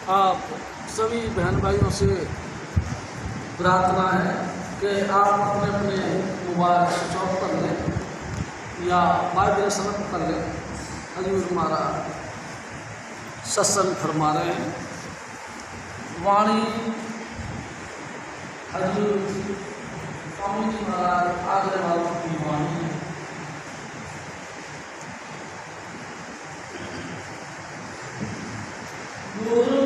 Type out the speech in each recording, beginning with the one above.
आप सभी बहन भाइयों से प्रार्थना है कि आप अपने अपने मोबाइल स्विच ऑफ कर लें या वाइब्रेशन कर लें। हजूर महाराज सत्संग फरमा रहे हैं। वाणी हजूर स्वामी जी महाराज आगरे वालों की वाणी है। गुरु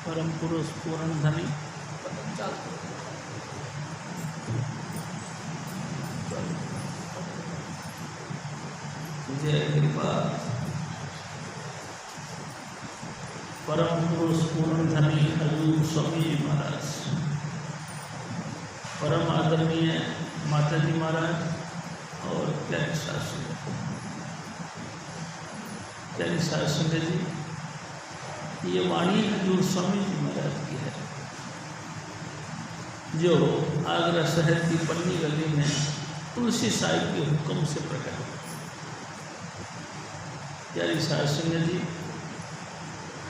परम पुरुष पूर्ण धनी जय कृपा परम पुरुष पूर्ण धनी हजूर स्वामी जी महाराज, परम आदरणीय माता जी महाराज और प्यारे शास्त्री जी, ये वाणी हजूर स्वामी जी महाराज की है, जो आगरा शहर की पन्नी गली में तुलसी साहिब के हुक्म से प्रकट हुई। प्यारी शास्त्री जी,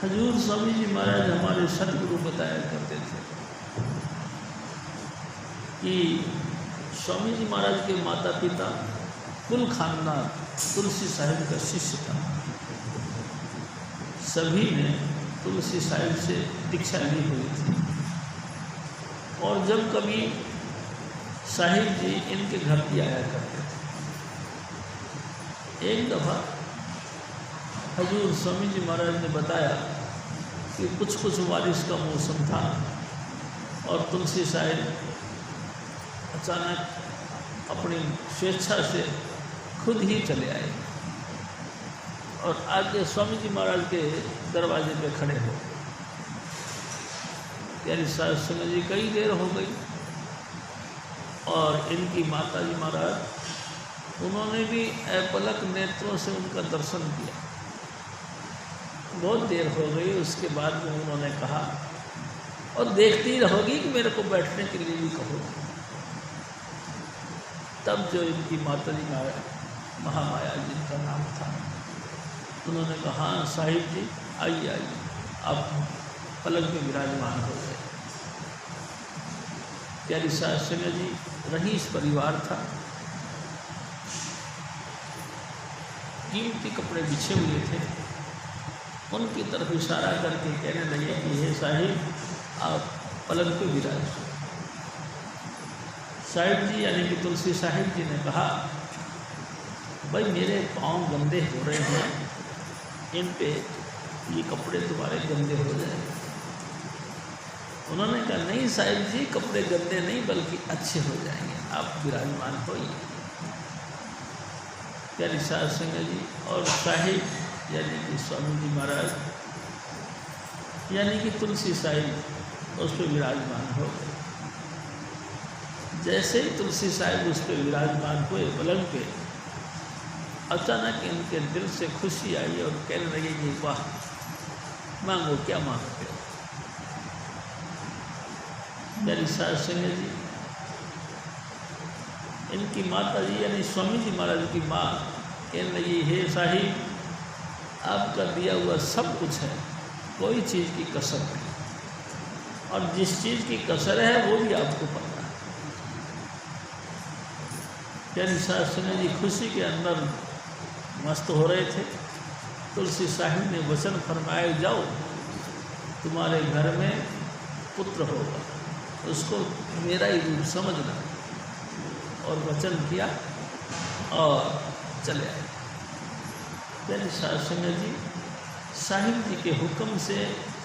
हजूर स्वामी जी महाराज हमारे सदगुरु बताया करते थे कि स्वामी जी महाराज के माता पिता कुल खानदान तुलसी साहिब का शिष्य था। सभी ने तुलसी साहिब से दीक्षा ली हुई थी और जब कभी साहिब जी इनके घर भी आया करते थे। एक दफ़ा हजूर स्वामी जी महाराज ने बताया कि कुछ बारिश का मौसम था और तुलसी साहिब अचानक अपनी स्वेच्छा से खुद ही चले आए और आगे स्वामी जी महाराज के दरवाजे पे खड़े हो। प्यारी शास्त्री जी, कई देर हो गई और इनकी माता जी महाराज उन्होंने भी अपलक नेत्रों से उनका दर्शन किया। बहुत देर हो गई, उसके बाद में उन्होंने कहा, और देखती रहोगी कि मेरे को बैठने के लिए भी कहो। तब जो इनकी माता जी महामाया जिनका नाम था, उन्होंने कहा, हाँ साहिब जी आइए आइए, आप पलंग में विराजमान हो गए। प्यारी शास्त्री जी, रईस परिवार था, कीमती कपड़े बिछे हुए थे। उनकी तरफ इशारा करके कहने लगे कि हे साहिब, आप पलंग पे विराज। साहिब जी यानी कि तुलसी साहिब जी ने कहा, भाई मेरे पाँव गंदे हो रहे हैं, इन पे ये कपड़े तुम्हारे गंदे हो जाएंगे। उन्होंने कहा, नहीं साहिब जी, कपड़े गंदे नहीं बल्कि अच्छे हो जाएंगे, आप विराजमान होइए। प्यारी शास्त्री जी और साहिब यानी कि स्वामी जी महाराज यानी कि तुलसी साहिब उस पर विराजमान हो गए। जैसे ही तुलसी साहिब उस पर विराजमान हुए पलंग पे, अचानक इनके दिल से खुशी आई और कहने लगे कि वाह, मांगो क्या मांगते हो। मेरी सास सिंह जी, इनकी माता जी यानी स्वामी जी महाराज की माँ कहने लगी, हे साहिब, आपका दिया हुआ सब कुछ है, कोई चीज़ की कसर नहीं, और जिस चीज़ की कसर है वो भी आपको पता है। यानी सास सिंह जी खुशी के अंदर मस्त हो रहे थे। तुलसी साहिब ने वचन फरमाया, जाओ तुम्हारे घर में पुत्र होगा, उसको मेरा ही रूप समझना, और वचन किया और चले आए। यानी सास सिंह जी साहिब जी के हुक्म से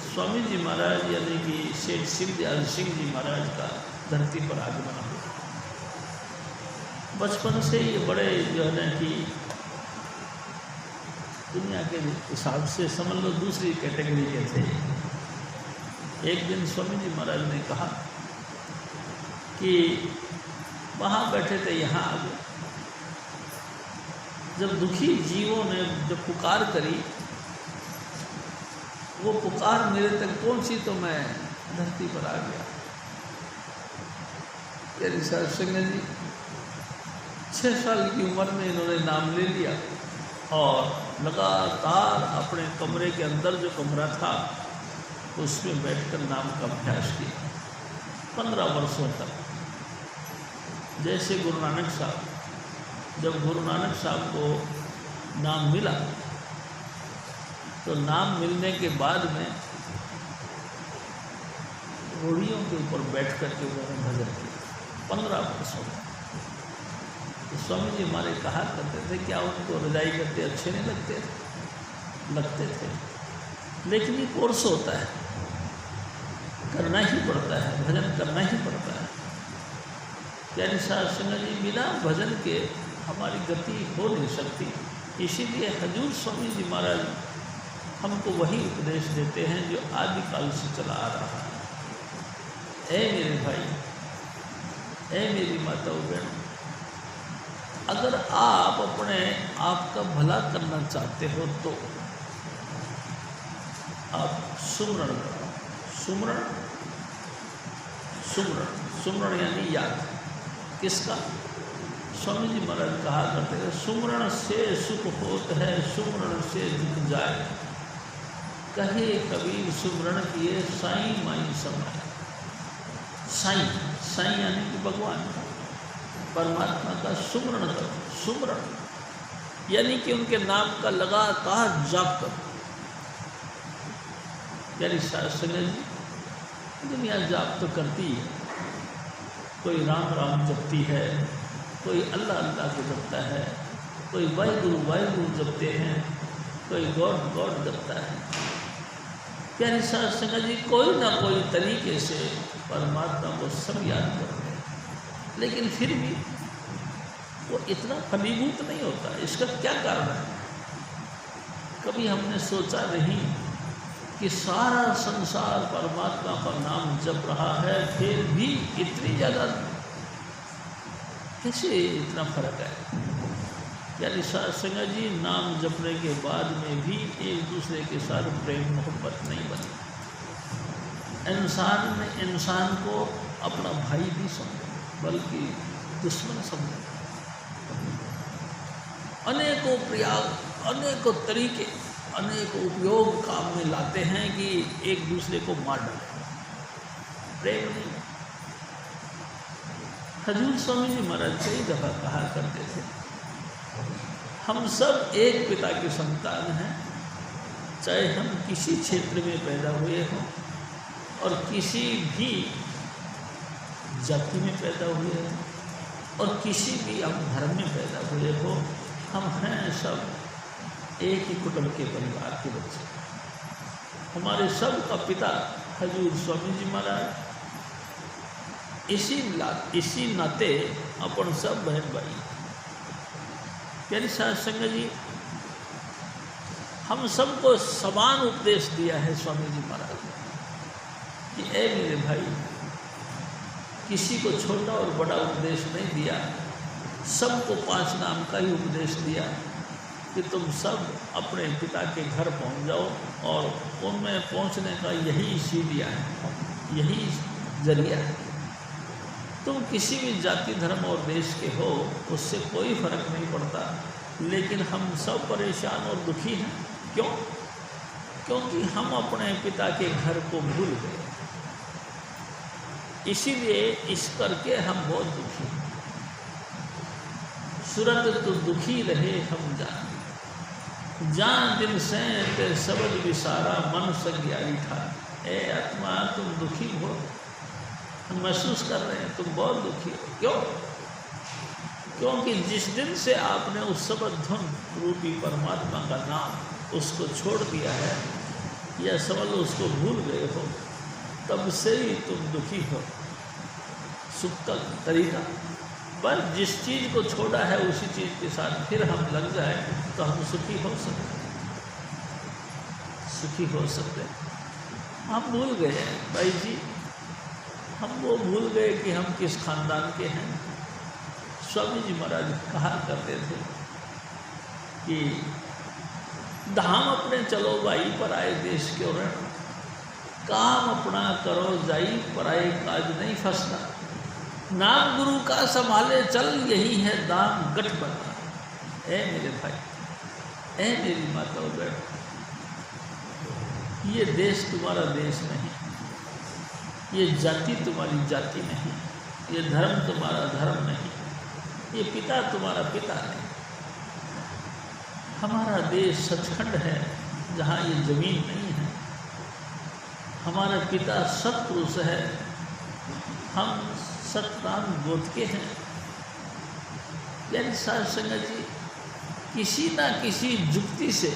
स्वामी जी महाराज यानी कि शेठ सिंहदयाल सिंह जी महाराज का धरती पर आगमन हुआ। बचपन से ये बड़े जो है ना कि दुनिया के हिसाब से समझ लो दूसरी कैटेगरी के थे। एक दिन स्वामी जी महाराज ने कहा कि वहाँ बैठे थे, यहाँ आ गए। जब दुखी जीवों ने जब पुकार करी, वो पुकार मेरे तक पहुँची तो मैं धरती पर आ गया। यानी साहब सिंह जी 6 साल की उम्र में इन्होंने नाम ले लिया और लगातार अपने कमरे के अंदर जो कमरा था उसमें बैठकर नाम का अभ्यास किया 15 वर्षों तक। जैसे गुरु नानक साहब, जब गुरु नानक साहब को नाम मिला तो नाम मिलने के बाद में रोड़ियों के ऊपर बैठ कर के उन्होंने भजन किया 15 वर्षों तक। तो स्वामी जी हमारे कहा करते थे, क्या उनको रजाई करते अच्छे नहीं लगते थे, लेकिन ये कोर्स होता है, करना ही पड़ता है, भजन करना ही पड़ता है। यानी साहब सिंह जी बिना भजन के हमारी गति हो नहीं सकती। इसीलिए हजूर स्वामी जी महाराज हमको वही उपदेश देते हैं जो आदिकाल से चला आ रहा है। ऐ मेरे भाई, ऐ मेरी माताओं बहनों, अगर आप अपने आप का भला करना चाहते हो तो आप सुमरण करो। सुमरण, सुमरण, सुमरण यानी याद। किसका? स्वामी जी महाराज कहा करते थे, सुमरण से सुख होत है, सुमरण से दुख जाए। कहे कबीर सुमरण किए, साईं माई समाए। साईं, साईं यानी कि भगवान का, परमात्मा का सुमरण करो। सुमरण यानी कि उनके नाम का लगातार जाप करो। यानी शास्त्र जी दुनिया जाप तो करती है, कोई राम राम जपती है, कोई अल्लाह अल्लाह को जपता है, कोई वाहिगुरु वाहिगुरु जपते हैं, कोई गॉड गॉड जपता है। यानी शास्त्र जी कोई ना कोई तरीके से परमात्मा को सब याद करते हैं, लेकिन फिर भी वो इतना फलीभूत नहीं होता। इसका क्या कारण है? कभी हमने सोचा नहीं कि सारा संसार परमात्मा का नाम जप रहा है, फिर भी इतनी ज़्यादा कैसे इतना फर्क है? यानी सिंह जी नाम जपने के बाद में भी एक दूसरे के साथ प्रेम मोहब्बत नहीं बनी। इंसान ने इंसान को अपना भाई भी समझे, बल्कि दुश्मन समझे। अनेकों प्रयाग, अनेकों तरीके, अनेक उपयोग काम में लाते हैं कि एक दूसरे को मार डालें, प्रेम नहीं। हजूर स्वामी जी महाराज कई दफ़ा कहा करते थे, हम सब एक पिता के संतान हैं, चाहे हम किसी क्षेत्र में पैदा हुए हों और किसी भी जाति में पैदा हुए हों और किसी भी हम धर्म में पैदा हुए हो, हम हैं सब एक ही कुटुंब के परिवार के बच्चे। हमारे सब का पिता हजूर स्वामी जी महाराज। इसी नाते अपन सब बहन भाई। यानी संग जी हम सबको समान उपदेश दिया है स्वामी जी महाराज ने कि ऐ मेरे भाई, किसी को छोटा और बड़ा उपदेश नहीं दिया, सबको 5 नाम का ही उपदेश दिया कि तुम सब अपने पिता के घर पहुंच जाओ, और उनमें पहुंचने का यही सीढ़ियाँ है, यही जरिया है। तुम किसी भी जाति धर्म और देश के हो, उससे कोई फर्क नहीं पड़ता, लेकिन हम सब परेशान और दुखी हैं। क्यों? क्योंकि हम अपने पिता के घर को भूल गए, इसीलिए इस करके हम बहुत दुखी हैं। सूरत तो दुखी रहे हम जान दिन से ते सबद विसारा मन संज्ञारी था। ए आत्मा, तुम दुखी हो, हम महसूस कर रहे हैं तुम बहुत दुखी हो। क्यों? क्योंकि जिस दिन से आपने उस सबद धुन रूपी परमात्मा का नाम उसको छोड़ दिया है, या समझ लो उसको भूल गए हो, तब से ही तुम दुखी हो। सुख का तरीका, पर जिस चीज़ को छोड़ा है उसी चीज़ के साथ फिर हम लग जाए तो हम सुखी हो सकते, सुखी हो सकते। हम भूल गए हैं भाई जी, हम वो भूल गए कि हम किस खानदान के हैं। स्वामी जी महाराज कहा करते थे कि धाम अपने चलो भाई, पराए देश के रण, काम अपना करो जाई, पराए काज नहीं फंसना। नाम गुरु का संभाले चल, यही है दाम गठ बना। ए मेरे भाई, ए मेरी माता और बहन, ये देश तुम्हारा देश नहीं, ये जाति तुम्हारी जाति नहीं, ये धर्म तुम्हारा धर्म नहीं, ये पिता तुम्हारा पिता नहीं। हमारा देश सचखंड है जहाँ ये ज़मीन नहीं है। हमारा पिता सत्पुरुष है, हम सतनाम गोद के हैं। यानी साध संगत जी, किसी ना किसी जुक्ति से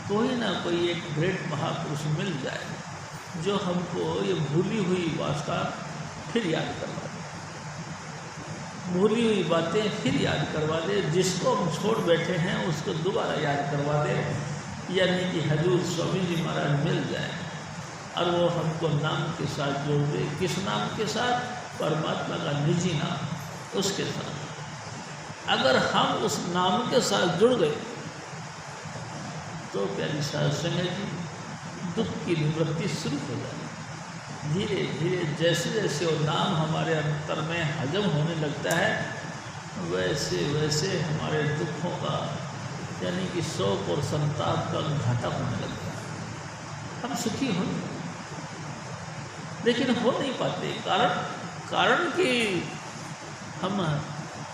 कोई ना कोई एक ग्रेट महापुरुष मिल जाए जो हमको ये भूली हुई वास्ता फिर याद करवा दे, भूली हुई बातें फिर याद करवा दे, जिसको हम छोड़ बैठे हैं उसको दोबारा याद करवा दे। यानी कि हजूर स्वामी जी महाराज मिल जाए और वो हमको नाम के साथ जोड़ दे। किस नाम के साथ? परमात्मा का निजी नाम, उसके साथ। अगर हम उस नाम के साथ जुड़ गए तो प्यारी साध संगत जी, दुख की निवृत्ति शुरू हो जाए। धीरे धीरे जैसे जैसे वो नाम हमारे अंतर में हजम होने लगता है, वैसे वैसे हमारे दुखों का यानी कि शोक और संताप का घाटा होने लगता है। हम सुखी हो, लेकिन हो नहीं पाते। कारण कि हम,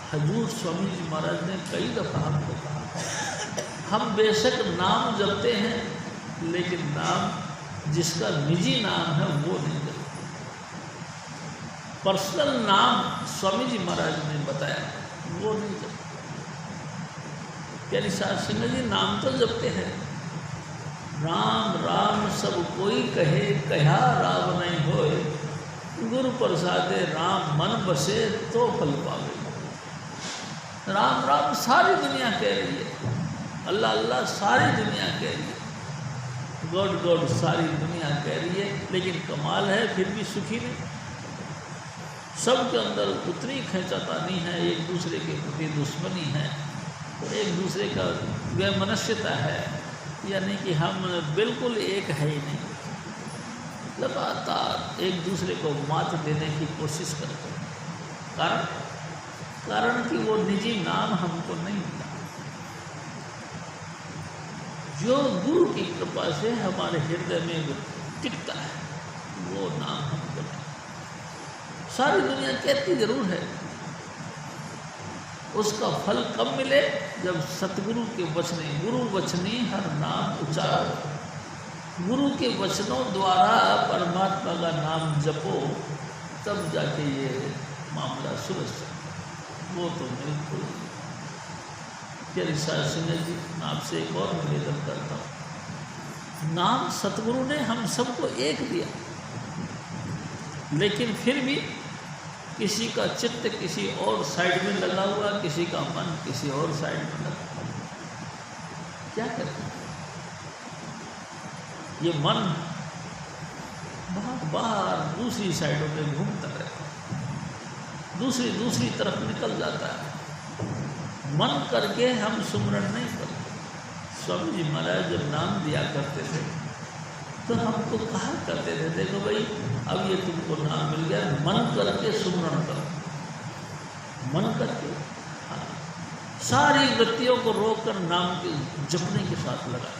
हजूर स्वामी जी महाराज ने कई दफ़ा हमको कहा, हम बेशक नाम जपते हैं, लेकिन नाम जिसका निजी नाम है वो नहीं जपते। पर्सनल नाम स्वामी जी महाराज ने बताया वो नहीं जपते। यानी साध संगत जी, नाम तो जपते हैं, राम राम सब कोई कहे, कहा राम नहीं होए, गुरु प्रसादे राम मन बसे तो फल पावे। राम राम सारी दुनिया कह रही है, अल्लाह अल्लाह सारी दुनिया कह रही है, गॉड गॉड सारी दुनिया कह रही है, लेकिन कमाल है फिर भी सुखी नहीं। सबके अंदर उतनी खींचातानी है, एक दूसरे के प्रति दुश्मनी है, एक दूसरे का वैमनस्यता है, यानी कि हम बिल्कुल एक है ही नहीं, लगातार एक दूसरे को मात देने की कोशिश करते हैं। कारण कि वो निजी नाम हमको नहीं मिला, जो गुरु की कृपा से हमारे हृदय में टिकता है वो नाम हमको नहीं। सारी दुनिया कहती जरूर है, उसका फल कब मिले? जब सतगुरु के वचने, गुरु वचनी हर नाम उचार, गुरु के वचनों द्वारा परमात्मा का नाम जपो, तब जाके ये मामला सुलझ सकता। वो तो बिल्कुल। प्यारी साध संगत जी, आपसे एक और निवेदन करता हूँ, नाम सतगुरु ने हम सबको एक दिया, लेकिन फिर भी किसी का चित्त किसी और साइड में लगा हुआ, किसी का मन किसी और साइड में लगा हुआ। क्या करें? ये मन बार बार दूसरी साइडों में घूमता रहता है। दूसरी तरफ निकल जाता है। मन करके हम सुमरण नहीं करते। स्वामी जी महाराज जब नाम दिया करते थे तो हमको कहा करते थे, देखो भाई अब ये तुमको नाम मिल गया, मन करके सुमरण करो, मन करके। हाँ, सारी वृत्तियों को रोककर नाम के जपने के साथ लगा।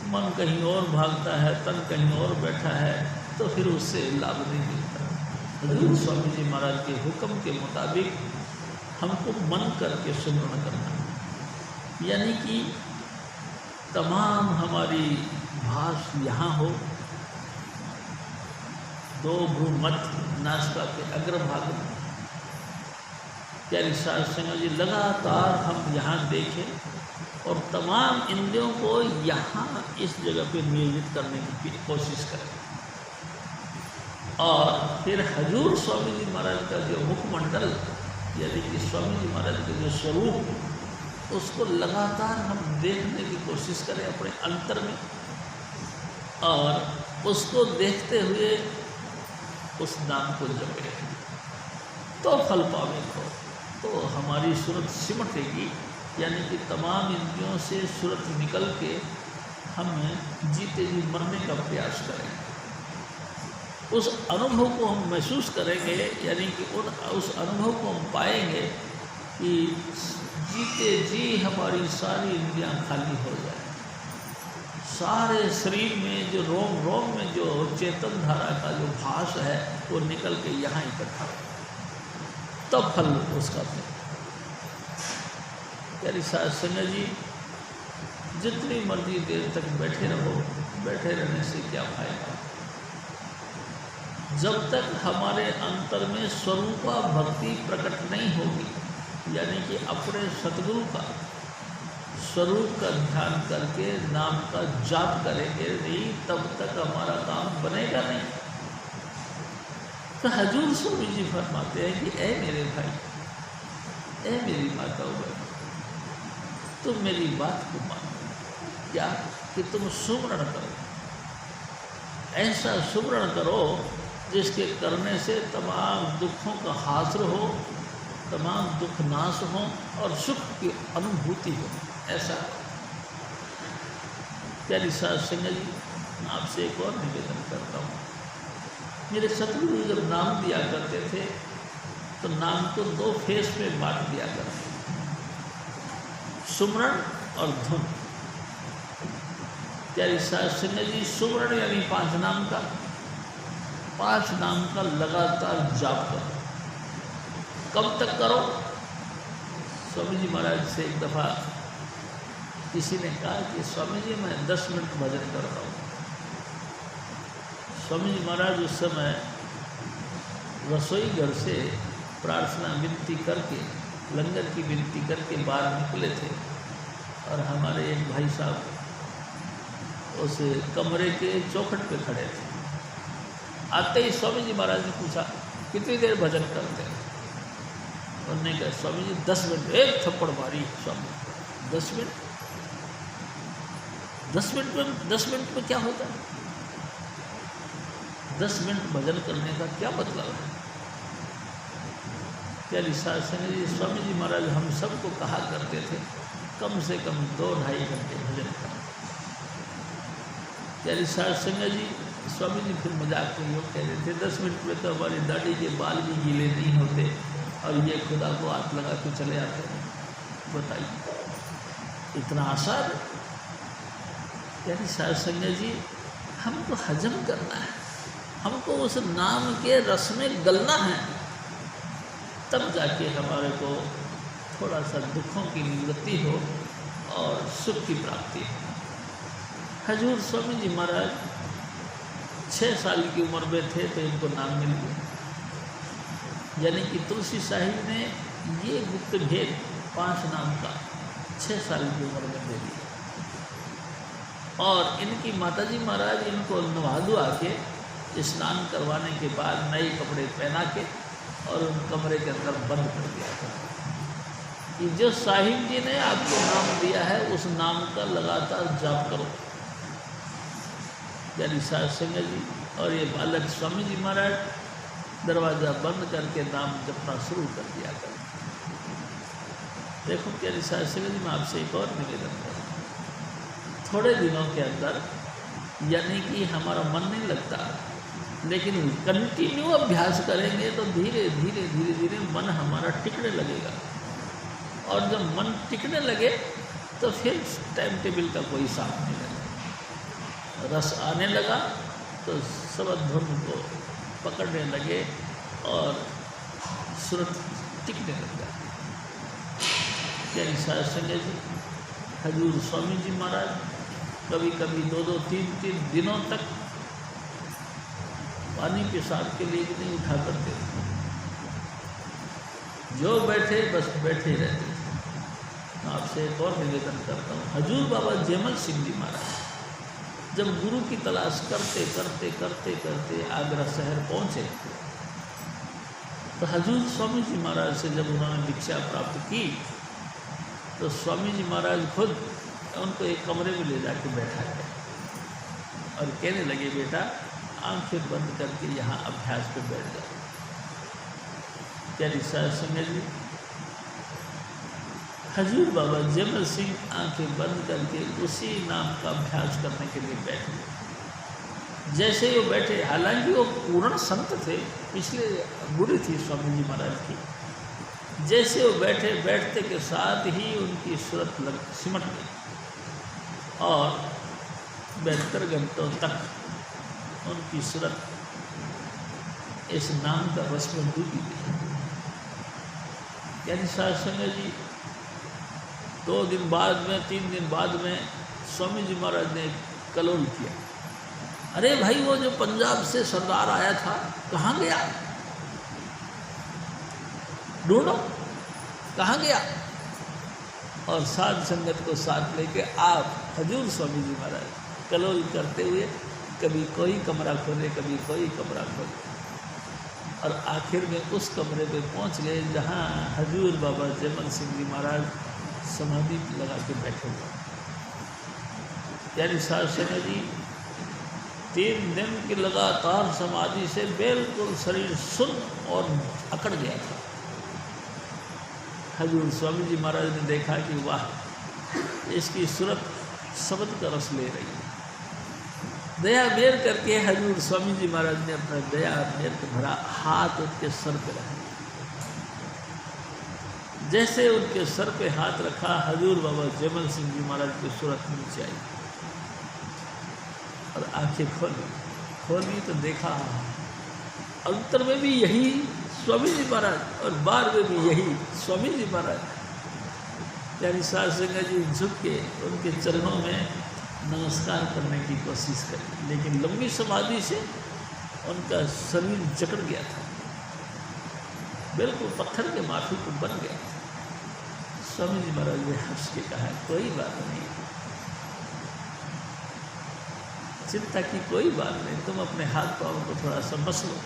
मन कहीं और भागता है, तन कहीं और बैठा है, तो फिर उससे लाभ नहीं मिलता। हजूर स्वामी जी महाराज के हुक्म के मुताबिक हमको मन करके सुमरण करना, यानी कि तमाम हमारी भाष यहाँ हो, दो भ्रूमध्य नासिका के अग्रभाग में प्यारी साध संगत जी लगातार हम यहाँ देखें और तमाम इंद्रियों को यहाँ इस जगह पे नियोजित करने की कोशिश करें। और फिर हजूर स्वामी जी महाराज का जो मुखमंडल, यानी कि स्वामी जी महाराज का जो स्वरूप, उसको लगातार हम देखने की कोशिश करें अपने अंतर में, और उसको देखते हुए उस नाम को जपे तो फल पावेंगे। तो हमारी सूरत सिमटेगी, यानी कि तमाम इंद्रियों से सूरत निकल के हम जीते जी मरने का प्रयास करेंगे। उस अनुभव को हम महसूस करेंगे, यानी कि उस अनुभव को हम पाएंगे कि जीते जी हमारी सारी इंद्रियां खाली हो जाए, सारे शरीर में जो रोम रोम में जो चेतन धारा का जो भास है वो निकल के यहाँ इकट्ठा हो, तब फल उसका मिले। प्यारी साध संगत जी, जितनी मर्जी देर तक बैठे रहो, बैठे रहने से क्या फायदा जब तक हमारे अंतर में स्वरूपा भक्ति प्रकट नहीं होगी, यानी कि अपने सतगुरु का स्वरूप का ध्यान करके नाम का जाप करेंगे नहीं, तब तक हमारा काम बनेगा नहीं। तो हजूर स्वामी जी फरमाते हैं कि ऐ मेरे भाई, ऐ मेरी माताओं बहनों, तुम मेरी बात को मानो। क्या कि तुम सुमरण करो, ऐसा सुमरण करो जिसके करने से तमाम दुखों का हासिल हो, तमाम दुख नाश हो और सुख की अनुभूति हो। ऐसा प्यारी साध संगत जी, आपसे एक और निवेदन करता हूँ। मेरे सतगुरु जब नाम दिया करते थे तो नाम को दो फेस में बांट दिया करते, सुमरण और धुन। प्यारी साध संगत जी, सुमरण यानी 5 नाम का, 5 नाम का लगातार जाप करो। कब तक करो? स्वामी जी महाराज से एक दफ़ा किसी ने कहा कि स्वामी जी मैं 10 मिनट भजन करता हूँ। स्वामी जी महाराज उस समय रसोई घर से प्रार्थना विनती करके, लंगर की विनती करके बाहर निकले थे, और हमारे एक भाई साहब उस कमरे के चौखट पे खड़े थे। आते ही स्वामी जी महाराज ने पूछा कितनी देर भजन करते हैं? उन्होंने कहा स्वामी जी 10 मिनट। एक थप्पड़ मारी स्वामी, 10 मिनट? 10 मिनट में क्या होता है? 10 मिनट भजन करने का क्या मतलब है? प्यारी साध संगत जी, स्वामी जी महाराज हम सबको कहा करते थे कम से कम 2-2.5 घंटे भजन करें। प्यारी साध संगत जी, स्वामी जी फिर मजाक में लोग कह रहे थे 10 मिनट में तो हमारी दाढ़ी के बाल भी गीले नहीं होते और ये खुदा को हाथ लगा के चले आते हैं। बताइए इतना आसान है? प्यारी साध संगत जी, हमको हजम करना है, हमको उस नाम के रस में गलना है, तब जाके हमारे को थोड़ा सा दुखों की निवृत्ति हो और सुख की प्राप्ति हो। हजूर स्वामी जी महाराज 6 साल की उम्र में थे तो इनको नाम मिल गया, यानी कि तुलसी साहिब ने ये गुप्त भेद 5 नाम का 6 साल की उम्र में दे दिया। और इनकी माताजी महाराज इनको नहा धुआ के स्नान करवाने के बाद नए कपड़े पहना के और उन कमरे के अंदर बंद कर दिया था कि जो साहिब जी ने आपको नाम दिया है उस नाम का लगातार जाप करो। प्यारी साध संगत जी, और ये बालक स्वामी जी महाराज दरवाज़ा बंद करके नाम जपना शुरू कर दिया कर। देखो प्यारी साहब जी, मैं आपसे एक और निवेदन करूँ, थोड़े दिनों के अंदर, यानी कि हमारा मन नहीं लगता, लेकिन कंटिन्यू अभ्यास करेंगे तो धीरे धीरे धीरे धीरे मन हमारा टिकने लगेगा। और जब मन टिकने लगे तो फिर टाइम टेबल का कोई साथ नहीं लगेगा। रस आने लगा तो शब्द धुन को पकड़ने लगे और सुरत टिकने लग जाती। प्यारी साध संगत जी, हजूर स्वामी जी महाराज कभी कभी 2-2, 3-3 दिनों तक पानी पेशाब के लिए नहीं उठा करते, जो बैठे बस बैठे रहते थे। आपसे एक और निवेदन करता हूँ, हजूर बाबा जयमल सिंह जी महाराज जब गुरु की तलाश करते करते करते करते आगरा शहर पहुँचे तो हजूर स्वामी जी महाराज से जब उन्होंने दीक्षा प्राप्त की तो स्वामी जी महाराज खुद उनको एक कमरे में ले जाके बैठा गया और कहने लगे, बेटा आंखें बंद करके यहाँ अभ्यास पे बैठ जाओ। प्यारी साध संगत जी, हजूर बाबा जयमल सिंह आंखें बंद करके उसी नाम का अभ्यास करने के लिए बैठे। जैसे वो बैठे, हालांकि वो पूर्ण संत थे, पिछले गुरु थी स्वामी जी महाराज की, जैसे वो बैठे, बैठते के साथ ही उनकी सूरत सिमट गई और 72 घंटों तक उनकी सूरत इस नाम का रस में डूबी गई। यानी साध संगत जी, 2 दिन बाद में, 3 दिन बाद में स्वामी जी महाराज ने कलोल किया, अरे भाई वो जो पंजाब से सरदार आया था कहाँ गया, ढूंढो कहाँ गया। और साध संगत को साथ लेके आप हजूर स्वामी जी महाराज कलोल करते हुए कभी कोई कमरा खोले, कभी कोई कमरा खोले, और आखिर में उस कमरे पे पहुंच गए जहाँ हजूर बाबा जयमल सिंह जी महाराज समाधि लगा के बैठे हुए। यानी साध संगत जी, 3 दिन की लगातार समाधि से बिल्कुल शरीर सुन्न और अकड़ गया था। हजूर स्वामी जी महाराज ने देखा कि वाह, इसकी सूरत शब्द का रस ले रही है। दया मेर करके हजूर स्वामी जी महाराज ने अपना दया मेर के भरा हाथ उनके सर पे रखा। जैसे उनके सर पे हाथ रखा, हजूर बाबा जयमल सिंह जी महाराज की सूरत नीचे आई और आंखें खोली तो देखा अंतर में भी यही स्वामी जी महाराज और बाहर में भी यही स्वामी जी महाराज। यानी साध संगत जी झुक के उनके चरणों में नमस्कार करने की कोशिश करी, लेकिन लंबी समाधि से उनका शरीर जकड़ गया था, बिल्कुल पत्थर के माथे पर बन गया था। स्वामी जी महाराज ने हंस के कहा, कोई बात नहीं, चिंता की कोई बात नहीं, तुम अपने हाथ पाँव को थोड़ा सा मस लो।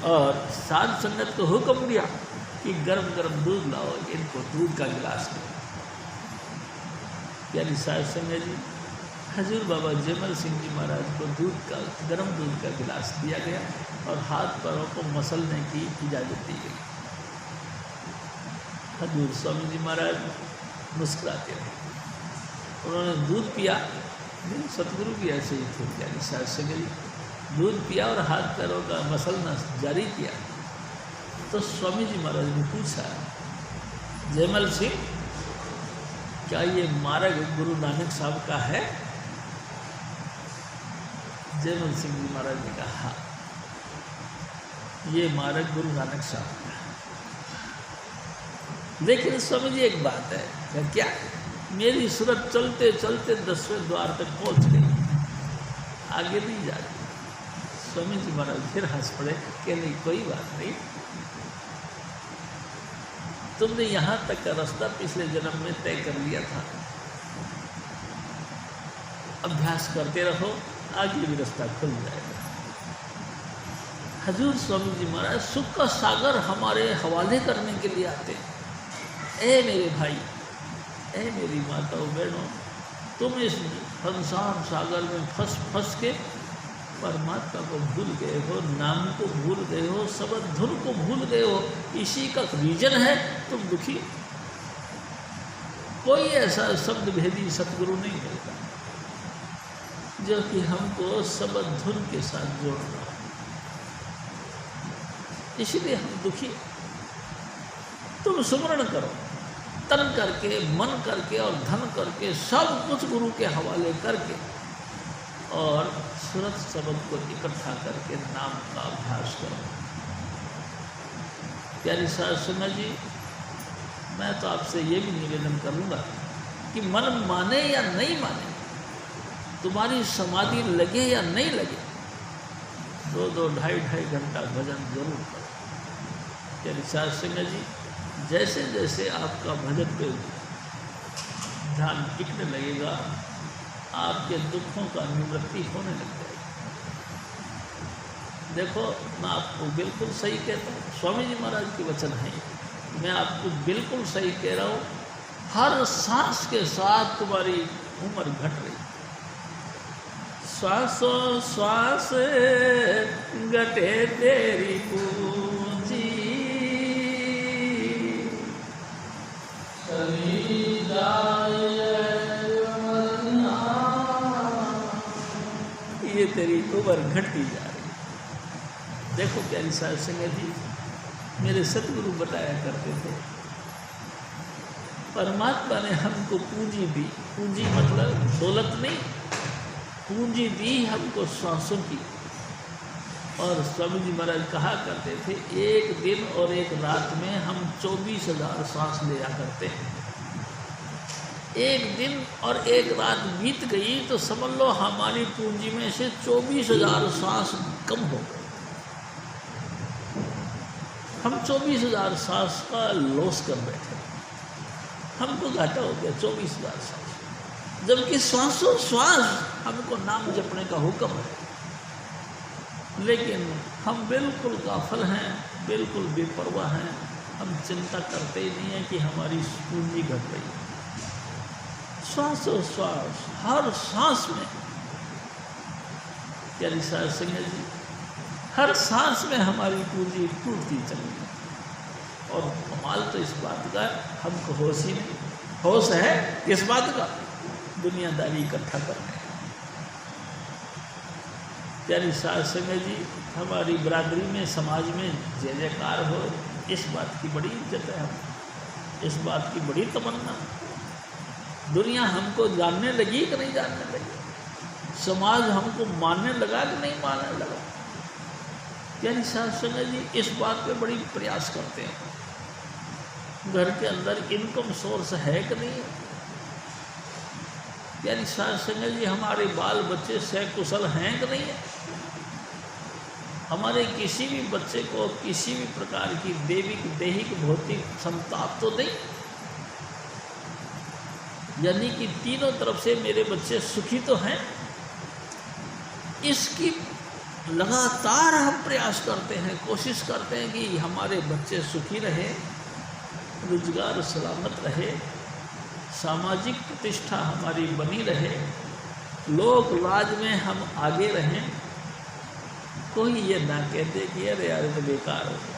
और साध संगत को हुक्म दिया कि गरम गरम दूध लाओ, इनको दूध का गिलास दो। यानी साध संगत जी, हजूर बाबा जयमल सिंह जी महाराज को गरम दूध का गिलास दिया गया और हाथ पैरों को मसलने की इजाज़त दी गई। हजूर स्वामी जी महाराज मुस्कुराते रहे, उन्होंने दूध पिया, सतगुरु भी ऐसे ही थे। यानी साध संगत जी, दूध पिया और हाथ पैरों का मसलना जारी किया तो स्वामी जी महाराज ने पूछा, जयमल सिंह, क्या ये मार्ग गुरु नानक साहब का है? जयमल सिंह जी महाराज ने कहा, हाँ, ये मार्ग गुरु नानक साहब का है। लेकिन स्वामी जी एक बात है, क्या? मेरी सूरत चलते चलते 10वें द्वार तक पहुंच गई, आगे नहीं जा रही। स्वामी जी महाराज फिर हंस पड़े कि नहीं, कोई बात नहीं, तुमने यहाँ तक का रास्ता पिछले जन्म में तय कर लिया था, अभ्यास करते रहो, आगे भी रास्ता खुल जाएगा। हजूर स्वामी जी महाराज सुख का सागर हमारे हवाले करने के लिए आते हैं। ए मेरे भाई, ए मेरी माताओं बहनों, तुम इस संसार सागर में फंस के परमात्मा को भूल गए हो, नाम को भूल गए हो, शब्द धुन को भूल गए हो, इसी का रीजन है तुम दुखी। कोई ऐसा शब्द भेदी सतगुरु नहीं मिलता जो कि हमको शब्द धुन के साथ जोड़ रहा है, इसलिए हम दुखी। तुम सुमरण करो, तन करके, मन करके और धन करके, सब कुछ गुरु के हवाले करके, और सूरत शब्द को इकट्ठा करके नाम का अभ्यास करो। प्यारी साध संगत जी, मैं तो आपसे ये भी निवेदन करूँगा कि मन माने या नहीं माने, तुम्हारी समाधि लगे या नहीं लगे, 2-2, 2.5 घंटा भजन जरूर करो। प्यारी साध संगत जी, जैसे जैसे आपका भजन पे ध्यान टिकने लगेगा, आपके दुखों का निवृत्ति होने लग जाएगी। देखो, मैं आपको बिल्कुल सही कहता हूँ, स्वामी जी महाराज के वचन है, मैं आपको बिल्कुल सही कह रहा हूँ। हर सांस के साथ तुम्हारी उम्र घट रही, श्वासों श्वास घटे तेरी पूंजी, चली जाए ये तेरी उम्र घटती जा रही। देखो प्यारी साध संगत जी, मेरे सतगुरु बताया करते थे, परमात्मा ने हमको पूंजी दी। पूंजी मतलब दौलत नहीं, पूंजी दी हमको श्वासों की। और स्वामी जी महाराज कहा करते थे, एक दिन और एक रात में हम 24,000 सांस लिया करते हैं। एक दिन और एक रात बीत गई तो समझ लो हमारी पूंजी में से 24,000 सांस कम हो गए। हम 24,000 सांस का लॉस कर बैठे, हमको घाटा हो गया 24,000 सांस, जबकि श्वासों श्वास हमको नाम जपने का हुक्म है। लेकिन हम बिल्कुल गाफिल हैं, बिल्कुल बेपरवाह हैं, हम चिंता करते ही नहीं हैं कि हमारी पूंजी घट रही है। श्वासों श्वास, हर सांस में, प्यारी साध संगत जी, हर सांस में हमारी पूंजी टूटती चली गई। और कमाल तो इस बात का हमको होश ही नहीं। होश है किस बात का? दुनियादारी इकट्ठा करने। प्यारी साध संगत जी, हमारी बिरादरी में, समाज में जय जयकार हो, इस बात की बड़ी इज्जत है, हम इस बात की बड़ी तमन्ना। दुनिया हमको जानने लगी कि नहीं जानने लगी, समाज हमको मानने लगा कि नहीं मानने लगा। प्यारी साध संगत जी, इस बात पे बड़ी प्रयास करते हैं, घर के अंदर इनकम सोर्स है कि नहीं। प्यारी साध संगत जी, हमारे बाल बच्चे सकुशल हैं कि नहीं है। हमारे किसी भी बच्चे को किसी भी प्रकार की दैहिक भौतिक संताप तो नहीं, यानी कि तीनों तरफ से मेरे बच्चे सुखी तो हैं। इसकी लगातार हम प्रयास करते हैं, कोशिश करते हैं कि हमारे बच्चे सुखी रहे, रोजगार सलामत रहे, सामाजिक प्रतिष्ठा हमारी बनी रहे, लोक लाज में हम आगे रहें। कोई ये ना कहते कि अरे यार तो बेकार हो गया।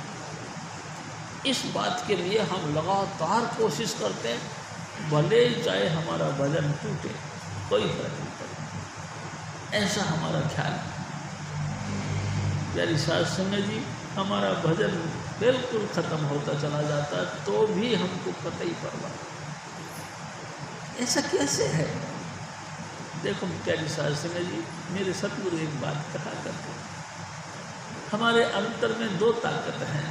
इस बात के लिए हम लगातार कोशिश करते हैं, भले चाहे हमारा भजन टूटे, कोई फर्क नहीं पड़ता, ऐसा हमारा ख्याल है। प्यारी साध संगत जी, हमारा भजन बिल्कुल ख़त्म होता चला जाता तो भी हमको पता ही पड़ता, ऐसा कैसे है। देखो प्यारी साध संगत जी, मेरे सतगुरु एक बात कहा करते, हमारे अंतर में 2 ताकत हैं,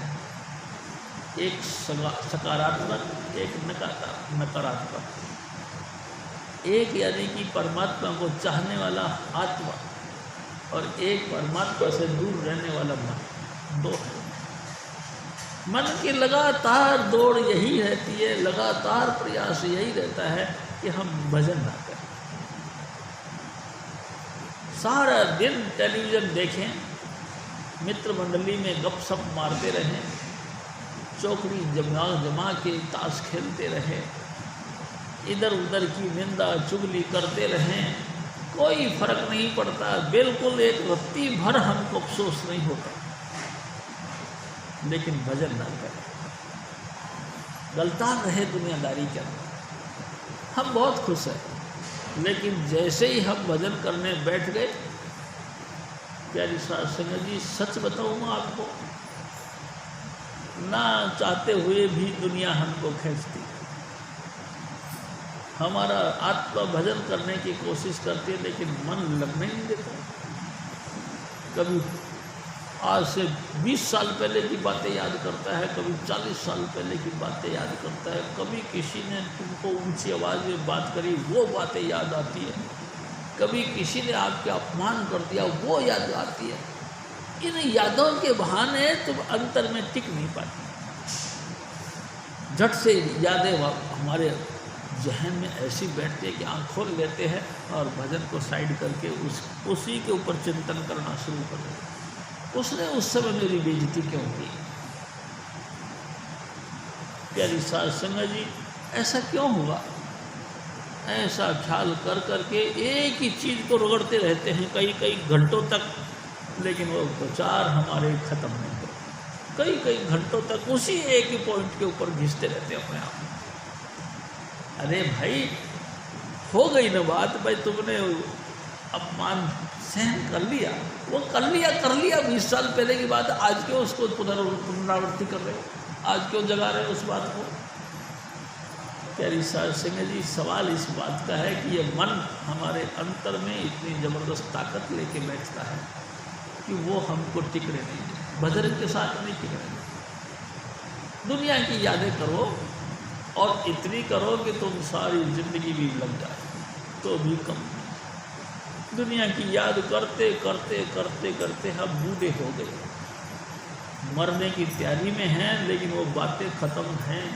एक सकारात्मक, एक नकारात्मक। एक यानी कि परमात्मा को चाहने वाला आत्मा, और एक परमात्मा से दूर रहने वाला मन। 2 है। मन की लगातार दौड़ यही रहती है, लगातार प्रयास यही रहता है कि हम भजन ना करें। सारा दिन टेलीविज़न देखें, मित्र मंडली में गपशप मारते रहें, चौकड़ी जमा के ताश खेलते रहें, इधर उधर की निंदा चुगली करते रहें, कोई फर्क नहीं पड़ता, बिल्कुल एक रत्ती भर हमको अफसोस नहीं होता, लेकिन भजन ना करें, गलतान रहे दुनियादारी के अंदर। हम बहुत खुश हैं, लेकिन जैसे ही हम भजन करने बैठ गए, प्यारी साध संगत जी सच बताऊँ आपको, ना चाहते हुए भी दुनिया हमको खींचती। हमारा आत्मा भजन करने की कोशिश करती है, लेकिन मन लगने नहीं देता। कभी आज से 20 साल पहले की बातें याद करता है, कभी 40 साल पहले की बातें याद करता है, कभी किसी ने तुमको ऊंची आवाज़ में बात करी वो बातें याद आती है, कभी किसी ने आपके अपमान कर दिया वो याद आती है। इन यादों के बहाने तुम अंतर में टिक नहीं पाती, झट से यादें हमारे जहन में ऐसी बैठती है कि आँख खोल लेते हैं और भजन को साइड करके उसी के ऊपर चिंतन करना शुरू कर देते। उसने उस समय मेरी बेइज्जती क्यों की? प्यारी साध संगत जी ऐसा क्यों हुआ? ऐसा ख्याल कर करके एक ही चीज़ को रगड़ते रहते हैं कई घंटों तक, लेकिन वो विचार हमारे ख़त्म नहीं होते। कई घंटों तक उसी एक ही पॉइंट के ऊपर घिसते रहते हैं अपने आप। अरे भाई हो गई ना बात, भाई तुमने अपमान सहन कर लिया, वो कर लिया 20 साल पहले की बात, आज क्यों उसको पुनरावृत्ति कर रहे हो? आज क्यों जगा रहे हो उस बात को? प्यारी साध संगत जी सवाल इस बात का है कि ये मन हमारे अंतर में इतनी ज़बरदस्त ताकत लेके बैठता है कि वो हमको टिकने नहीं दे, भजन के साथ नहीं टिकने दे। दुनिया की यादें करो और इतनी करो कि तुम सारी जिंदगी भी लग जाए तो भी कम। दुनिया की याद करते करते करते करते हम बूढ़े हो गए, मरने की तैयारी में हैं, लेकिन वो बातें ख़त्म हैं।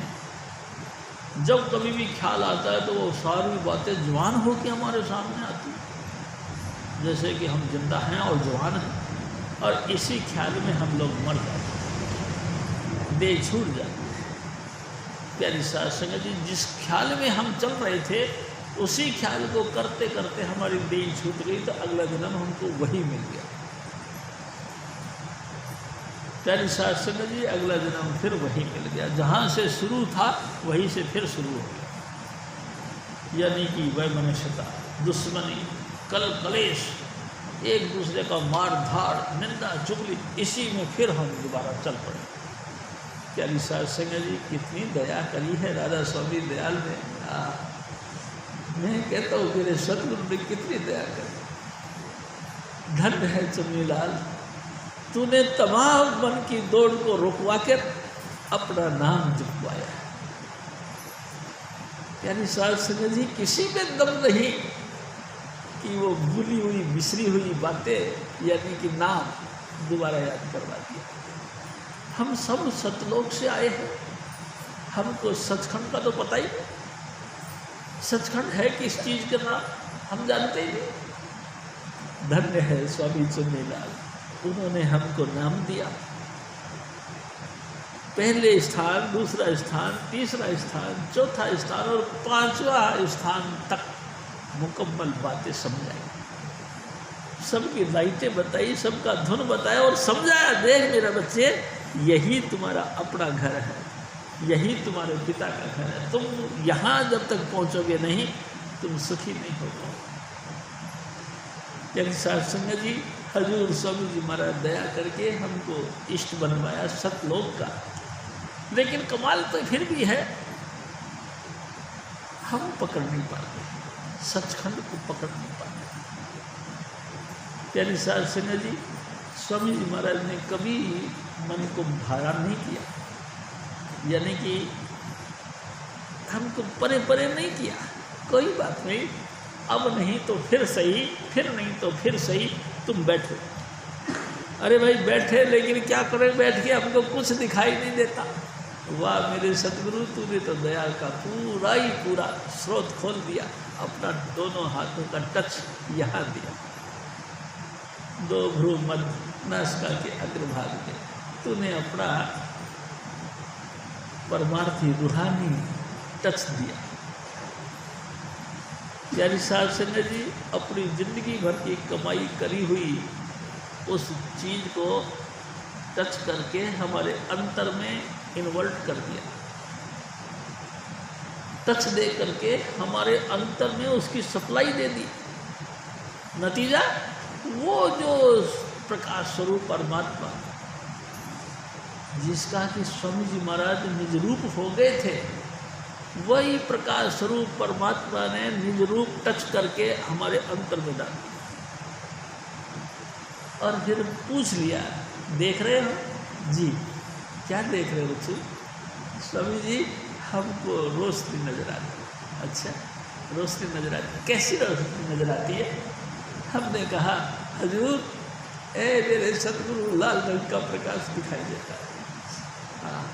जब कभी भी ख्याल आता है तो वो सारी बातें जवान होकर हमारे सामने आती हैं, जैसे कि हम जिंदा हैं और जवान हैं, और इसी ख्याल में हम लोग मर जाते हैं, देह छूट जाती है। प्यारी साध संगत जी जिस ख्याल में हम चल रहे थे उसी ख्याल को करते करते हमारी देह छूट गई, तो अगला जन्म हमको वही मिल गया। प्यारी साध संगत जी अगला जन्म फिर वही मिल गया, जहाँ से शुरू था वहीं से फिर शुरू हो गया। यानी कि वैमनस्यता, दुश्मनी, कल कलेश, एक दूसरे का मार धाड़, निंदा चुगली, इसी में फिर हम दोबारा चल पड़े। प्यारी साध संगत जी कितनी दया करी है राधा स्वामी दयाल ने। मैं कहता हूँ मेरे सतगुरु ने कितनी दया करी। धन्य है चुन्नीलाल, तूने तमाम मन की दौड़ को रुकवा कर अपना नाम जपवाया। यानी साध संगत जी किसी में दम नहीं कि वो भूली हुई बिसरी हुई बातें यानी कि नाम दोबारा याद करवा दिया। हम सब सतलोक से आए हैं, हमको सचखंड का तो पता ही नहीं, सचखंड है किस चीज़ का नाम हम जानते ही नहीं। धन्य है स्वामी चुन्नीलाल, उन्होंने हमको नाम दिया। पहले स्थान, दूसरा स्थान, तीसरा स्थान, चौथा स्थान और 5वां स्थान तक मुकम्मल बातें समझाई, सबकी लाइटें बताई, सबका धुन बताया और समझाया, देख मेरा बच्चे यही तुम्हारा अपना घर है, यही तुम्हारे पिता का घर है, तुम यहाँ जब तक पहुँचोगे नहीं तुम सुखी नहीं हो पाओगे। यानी साध संगत जी हजूर स्वामी जी महाराज दया करके हमको इष्ट बनवाया सतलोक का। लेकिन कमाल तो फिर भी है, हम पकड़ नहीं पाते, सचखंड को पकड़ नहीं पाते। यानी साध संगत जी स्वामी जी महाराज ने कभी मन को भारा नहीं किया, यानी कि हमको परे परे नहीं किया। कोई बात नहीं, अब नहीं तो फिर सही, फिर नहीं तो फिर सही, तुम बैठो। अरे भाई बैठे, लेकिन क्या करें बैठ के, हमको कुछ दिखाई नहीं देता। वाह मेरे सतगुरु, तूने तो दया का पूरा ही पूरा स्रोत खोल दिया, अपना दोनों हाथों का टच यहाँ दिया, 2 भ्रू मध्य नासिका के अग्रभाग में तूने अपना परमार्थी रूहानी टच दिया। प्यारी साहब संगत जी अपनी जिंदगी भर की कमाई करी हुई उस चीज़ को टच करके हमारे अंतर में इन्वर्ट कर दिया, टच दे करके हमारे अंतर में उसकी सप्लाई दे दी। नतीजा वो जो प्रकाश स्वरूप परमात्मा जिसका कि स्वामी जी महाराज निज रूप हो गए थे, वही प्रकाश स्वरूप परमात्मा ने निज रूप टच करके हमारे अंतर में डाल दिया। और फिर पूछ लिया, देख रहे हो जी? क्या देख रहे हो बच्चे? स्वामी जी हमको रोशनी नजर आती है। अच्छा, रोशनी नजर आती है, कैसी रोशनी नजर आती है? हमने कहा हजूर मेरे सतगुरु लाल रंग का प्रकाश दिखाई देता है। हाँ,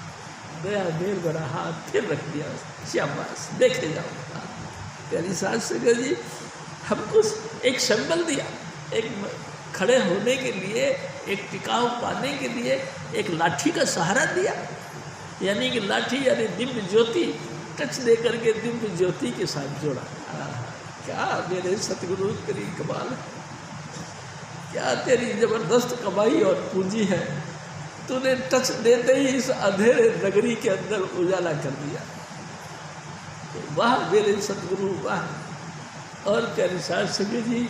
दया देर बड़ा हाथ फिर रख दिया, शाबाश देखे जाओ। प्यारी सास संगत जी हमको एक संबल दिया, एक खड़े होने के लिए, एक टिकाऊ पाने के लिए एक लाठी का सहारा दिया, यानी कि लाठी यानी दिव्य ज्योति टच दे करके दिव्य ज्योति के साथ जोड़ा। क्या मेरे सतगुरु तेरी कमाल, क्या तेरी जबरदस्त कमाई और पूंजी है। तूने टच देते ही इस अंधेरे नगरी के अंदर उजाला कर दिया। वाह मेरे सतगुरु वाह। और प्यारी सास संगत जी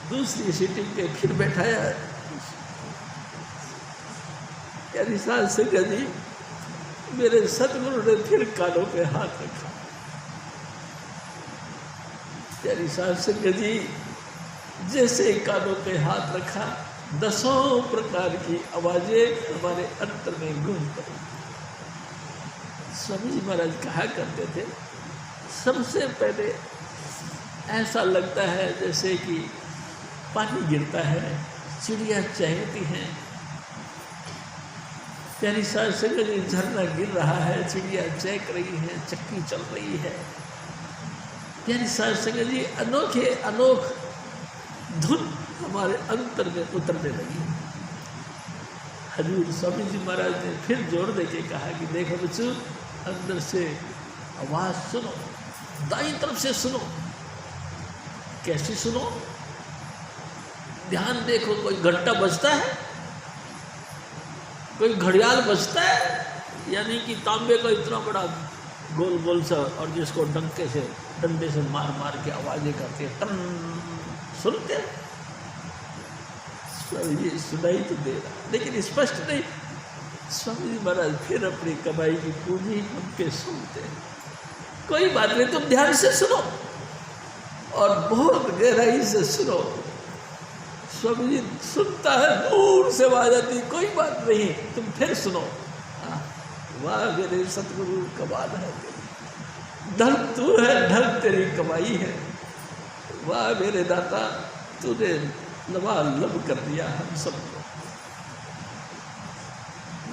दूसरी सीटिंग पे फिर बैठाया। प्यारी सास संगत जी मेरे सतगुरु ने फिर कानों पे हाथ रखा। प्यारी सास संगत जी जैसे कानों पे हाथ रखा, 10 प्रकार की आवाजें हमारे अंतर में गूंज पड़ी। स्वामी जी महाराज कहा करते थे, सबसे पहले ऐसा लगता है जैसे कि पानी गिरता है, चिड़िया चहकती हैं। प्यारी सास संगत जी झरना गिर रहा है, चिड़िया चहक रही है, चक्की चल रही है। प्यारी सास संगत जी अनोखे अनोख धुन हमारे अंतर में उतरने लगी। हजूर स्वामी जी महाराज ने फिर जोर दे के कहा कि देखो बच्चों, अंदर से आवाज़ सुनो, दाईं तरफ से सुनो। कैसी सुनो? ध्यान देखो, कोई घंटा बजता है, कोई घड़ियाल बजता है, यानी कि तांबे का इतना बड़ा गोल गोल सा, और जिसको डंडे से मार मार के आवाज़ें करते हैं, टन सुनते। स्वामी जी सुनाई तो दे रहा, लेकिन स्पष्ट नहीं। स्वामी जी महाराज फिर अपनी कमाई की पूंजी हमके सुनते हैं। कोई बात नहीं, तुम ध्यान से सुनो और बहुत गहराई से सुनो। स्वामी जी सुनता है, दूर से आवाज आती, कोई बात नहीं, तुम फिर सुनो। वाह मेरे सतगुरु कमाल है, धन तू है, धन तेरी कमाई है। वाह मेरे दाता, तूने लबालब कर दिया हम सबको।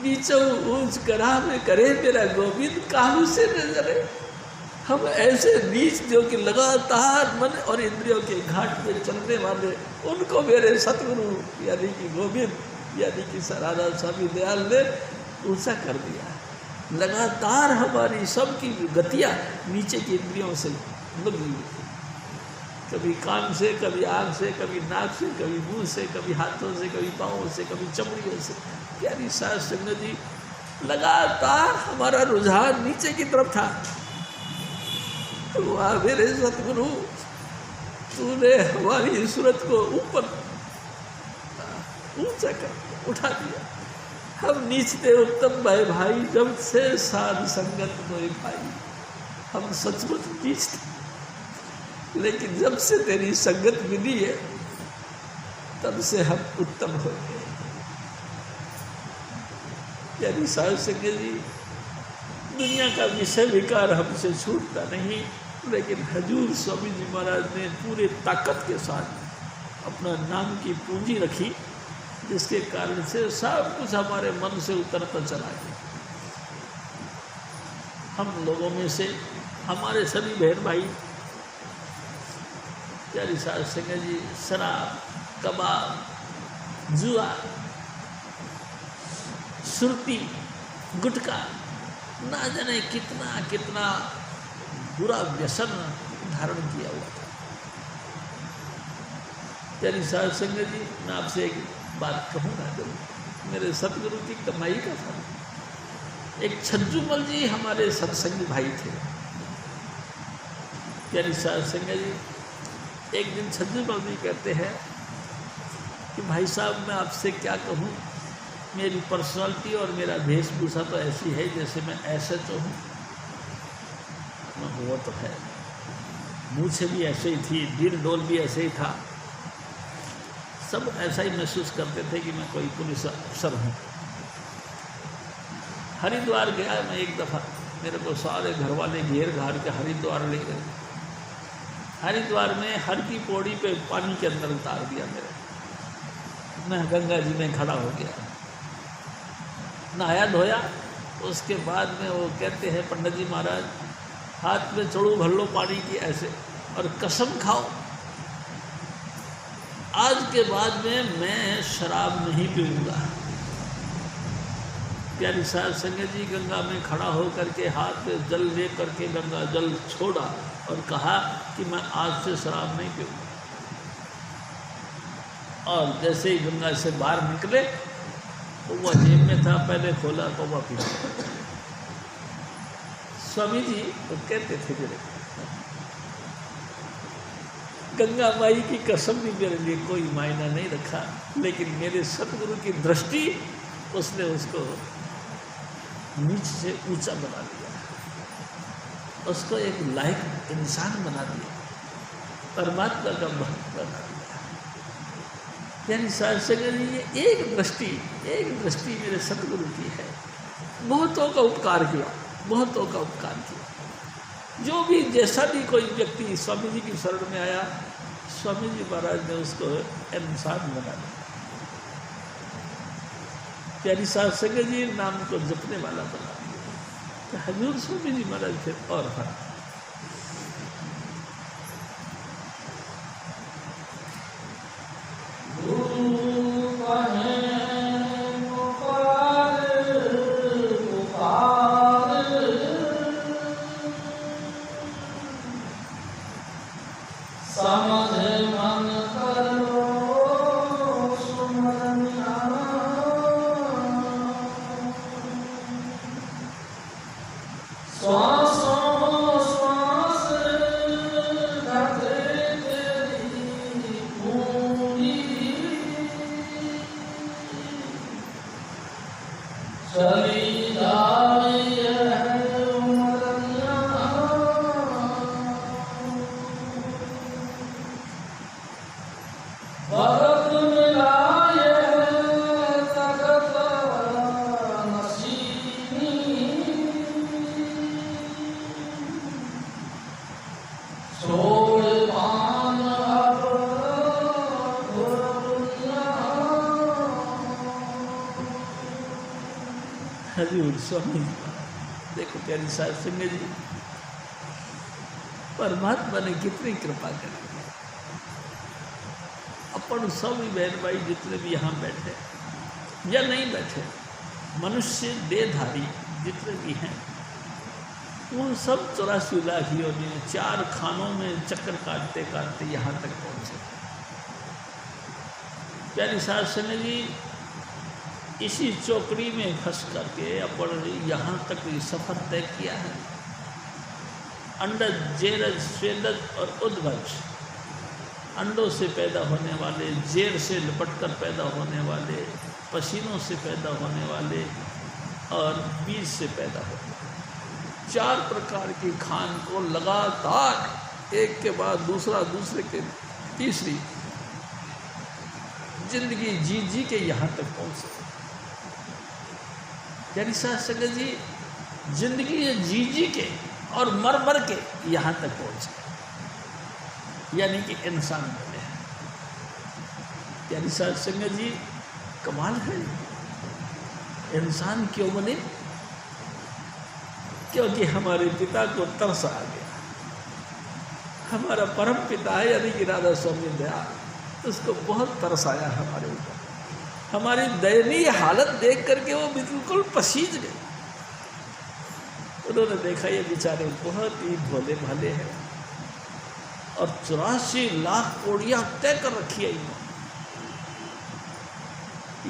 नीचों ऊंच करा में करे मेरा गोविंद काहू से नजरे। हम ऐसे नीच जो कि लगातार मन और इंद्रियों के घाट पे चलने वाले, उनको मेरे सतगुरु यानी कि गोविंद यानी कि सरारा स्वामी दयाल ने ऊंचा कर दिया। लगातार हमारी सबकी गतियाँ नीचे की इंद्रियों से लगी हुई थी, कभी कान से, कभी आँख से, कभी नाक से, कभी मुंह से, कभी हाथों से, कभी पाँवों से, कभी चमड़ियों से। प्यारी सास संगत जी लगातार हमारा रुझान नीचे की तरफ था। वाह मेरे सतगुरु, तूने हमारी सूरत को ऊपर ऊंचा कर उठा दिया। हम नीचते उत्तम भाई, जब से साध संगत मोए भाई। हम सचमुच नीचते, लेकिन जब से तेरी संगत मिली है, तब से हम उत्तम हो गए। यानी साध संगत जी, दुनिया का विषय विकार हमसे छूटता नहीं, लेकिन हजूर स्वामी जी महाराज ने पूरे ताकत के साथ अपना नाम की पूंजी रखी, जिसके कारण से सब कुछ हमारे मन से उतरता चला गया। हम लोगों में से हमारे सभी बहन भाई प्यारी साध संगत जी शराब, कबाब, जुआ, सुरती, गुटखा, ना जाने कितना कितना बुरा व्यसन धारण किया हुआ था। प्यारी साध संगत जी, मैं आपसे एक बात कहूँगा जरूर, मेरे सतगुरु की कमाई का फल। एक छज्जूमल जी हमारे सत्संगी भाई थे। प्यारी साध संगत जी, एक दिन छज्जूमल जी कहते हैं कि भाई साहब मैं आपसे क्या कहूँ, मेरी पर्सनालिटी और मेरा वेशभूषा तो ऐसी है जैसे मैं ऐसे तो हूँ। वो तो है, मूछे भी ऐसे ही थी, डील डोल भी ऐसे ही था, सब ऐसा ही महसूस करते थे कि मैं कोई पुलिस अफसर हूँ। हरिद्वार गया मैं एक दफ़ा, मेरे को सारे घर वाले घेर घार के हरिद्वार ले गए। हरिद्वार में हर की पौड़ी पे पानी के अंदर उतार दिया मेरे। मैं गंगा जी में खड़ा हो गया, नहाया धोया। उसके बाद में वो कहते हैं पंडित जी महाराज, हाथ में चढ़ू भर लो पानी की ऐसे, और कसम खाओ आज के बाद में मैं शराब नहीं पीऊँगा। प्यारी साध संगत जी, गंगा में खड़ा होकर के हाथ में जल ले करके गंगा जल छोड़ा और कहा कि मैं आज से शराब नहीं पीऊँगा। और जैसे ही गंगा से बाहर निकले, कौवा जेब में था, पहले खोला कौवा पी। स्वामी जी वो कहते थे मेरे, गंगा माई की कसम भी मेरे लिए कोई मायना नहीं रखा, लेकिन मेरे सतगुरु की दृष्टि उसने उसको नीच से ऊंचा बना दिया, उसको एक लायक इंसान बना दिया, परमात्मा का भक्त बना दिया। यानी साध संगत जी, ये एक दृष्टि मेरे सतगुरु की है। बहुतों का उपकार किया, बहुतों का उपकार किया। जो भी जैसा भी कोई व्यक्ति स्वामी जी की शरण में आया, स्वामी जी महाराज ने उसको इंसान बना दिया। प्यारी साध संगत जी नाम को जपने वाला बना दिया। तो हजूर स्वामी जी महाराज फिर और फर्क। हजूर स्वामी देखो प्यारी साध संगत जी, परमात्मा ने कितनी कृपा करी। अपन सब बहन भाई जितने भी यहाँ बैठे या नहीं बैठे, मनुष्य देहधारी जितने भी हैं, उन सब 84 लाख योनियों 4 खानों में चक्कर काटते काटते यहाँ तक पहुँचे। प्यारी साध संगत जी, इसी चौकड़ी में फंस करके अपन यहाँ तक ये सफ़र तय किया है। अंडज, जेरज, स्वेदज और उद्भज, अंडों से पैदा होने वाले, जेर से लपटकर पैदा होने वाले, पसीनों से पैदा होने वाले और बीज से पैदा होने वाले 4 प्रकार की खान को लगातार एक के बाद दूसरा, दूसरे के तीसरी जिंदगी जी जी के यहाँ तक पहुँचे। यानी साध संगत जी, जिंदगी ये जी जी के और मर मर के यहाँ तक पहुँचे, यानी कि इंसान बने हैं। यानी साध संगत जी, कमाल है। इंसान क्यों बने? क्योंकि हमारे पिता को तरस आ गया। हमारा परम पिता है यानी कि राधा स्वामी दया, उसको बहुत तरस आया हमारे ऊपर। हमारी दयनीय हालत देख करके वो बिल्कुल पसीज गए। उन्होंने देखा ये बेचारे बहुत ही भोले भाले हैं और 84 लाख कौड़ियाँ तय कर रखी है इन्होंने।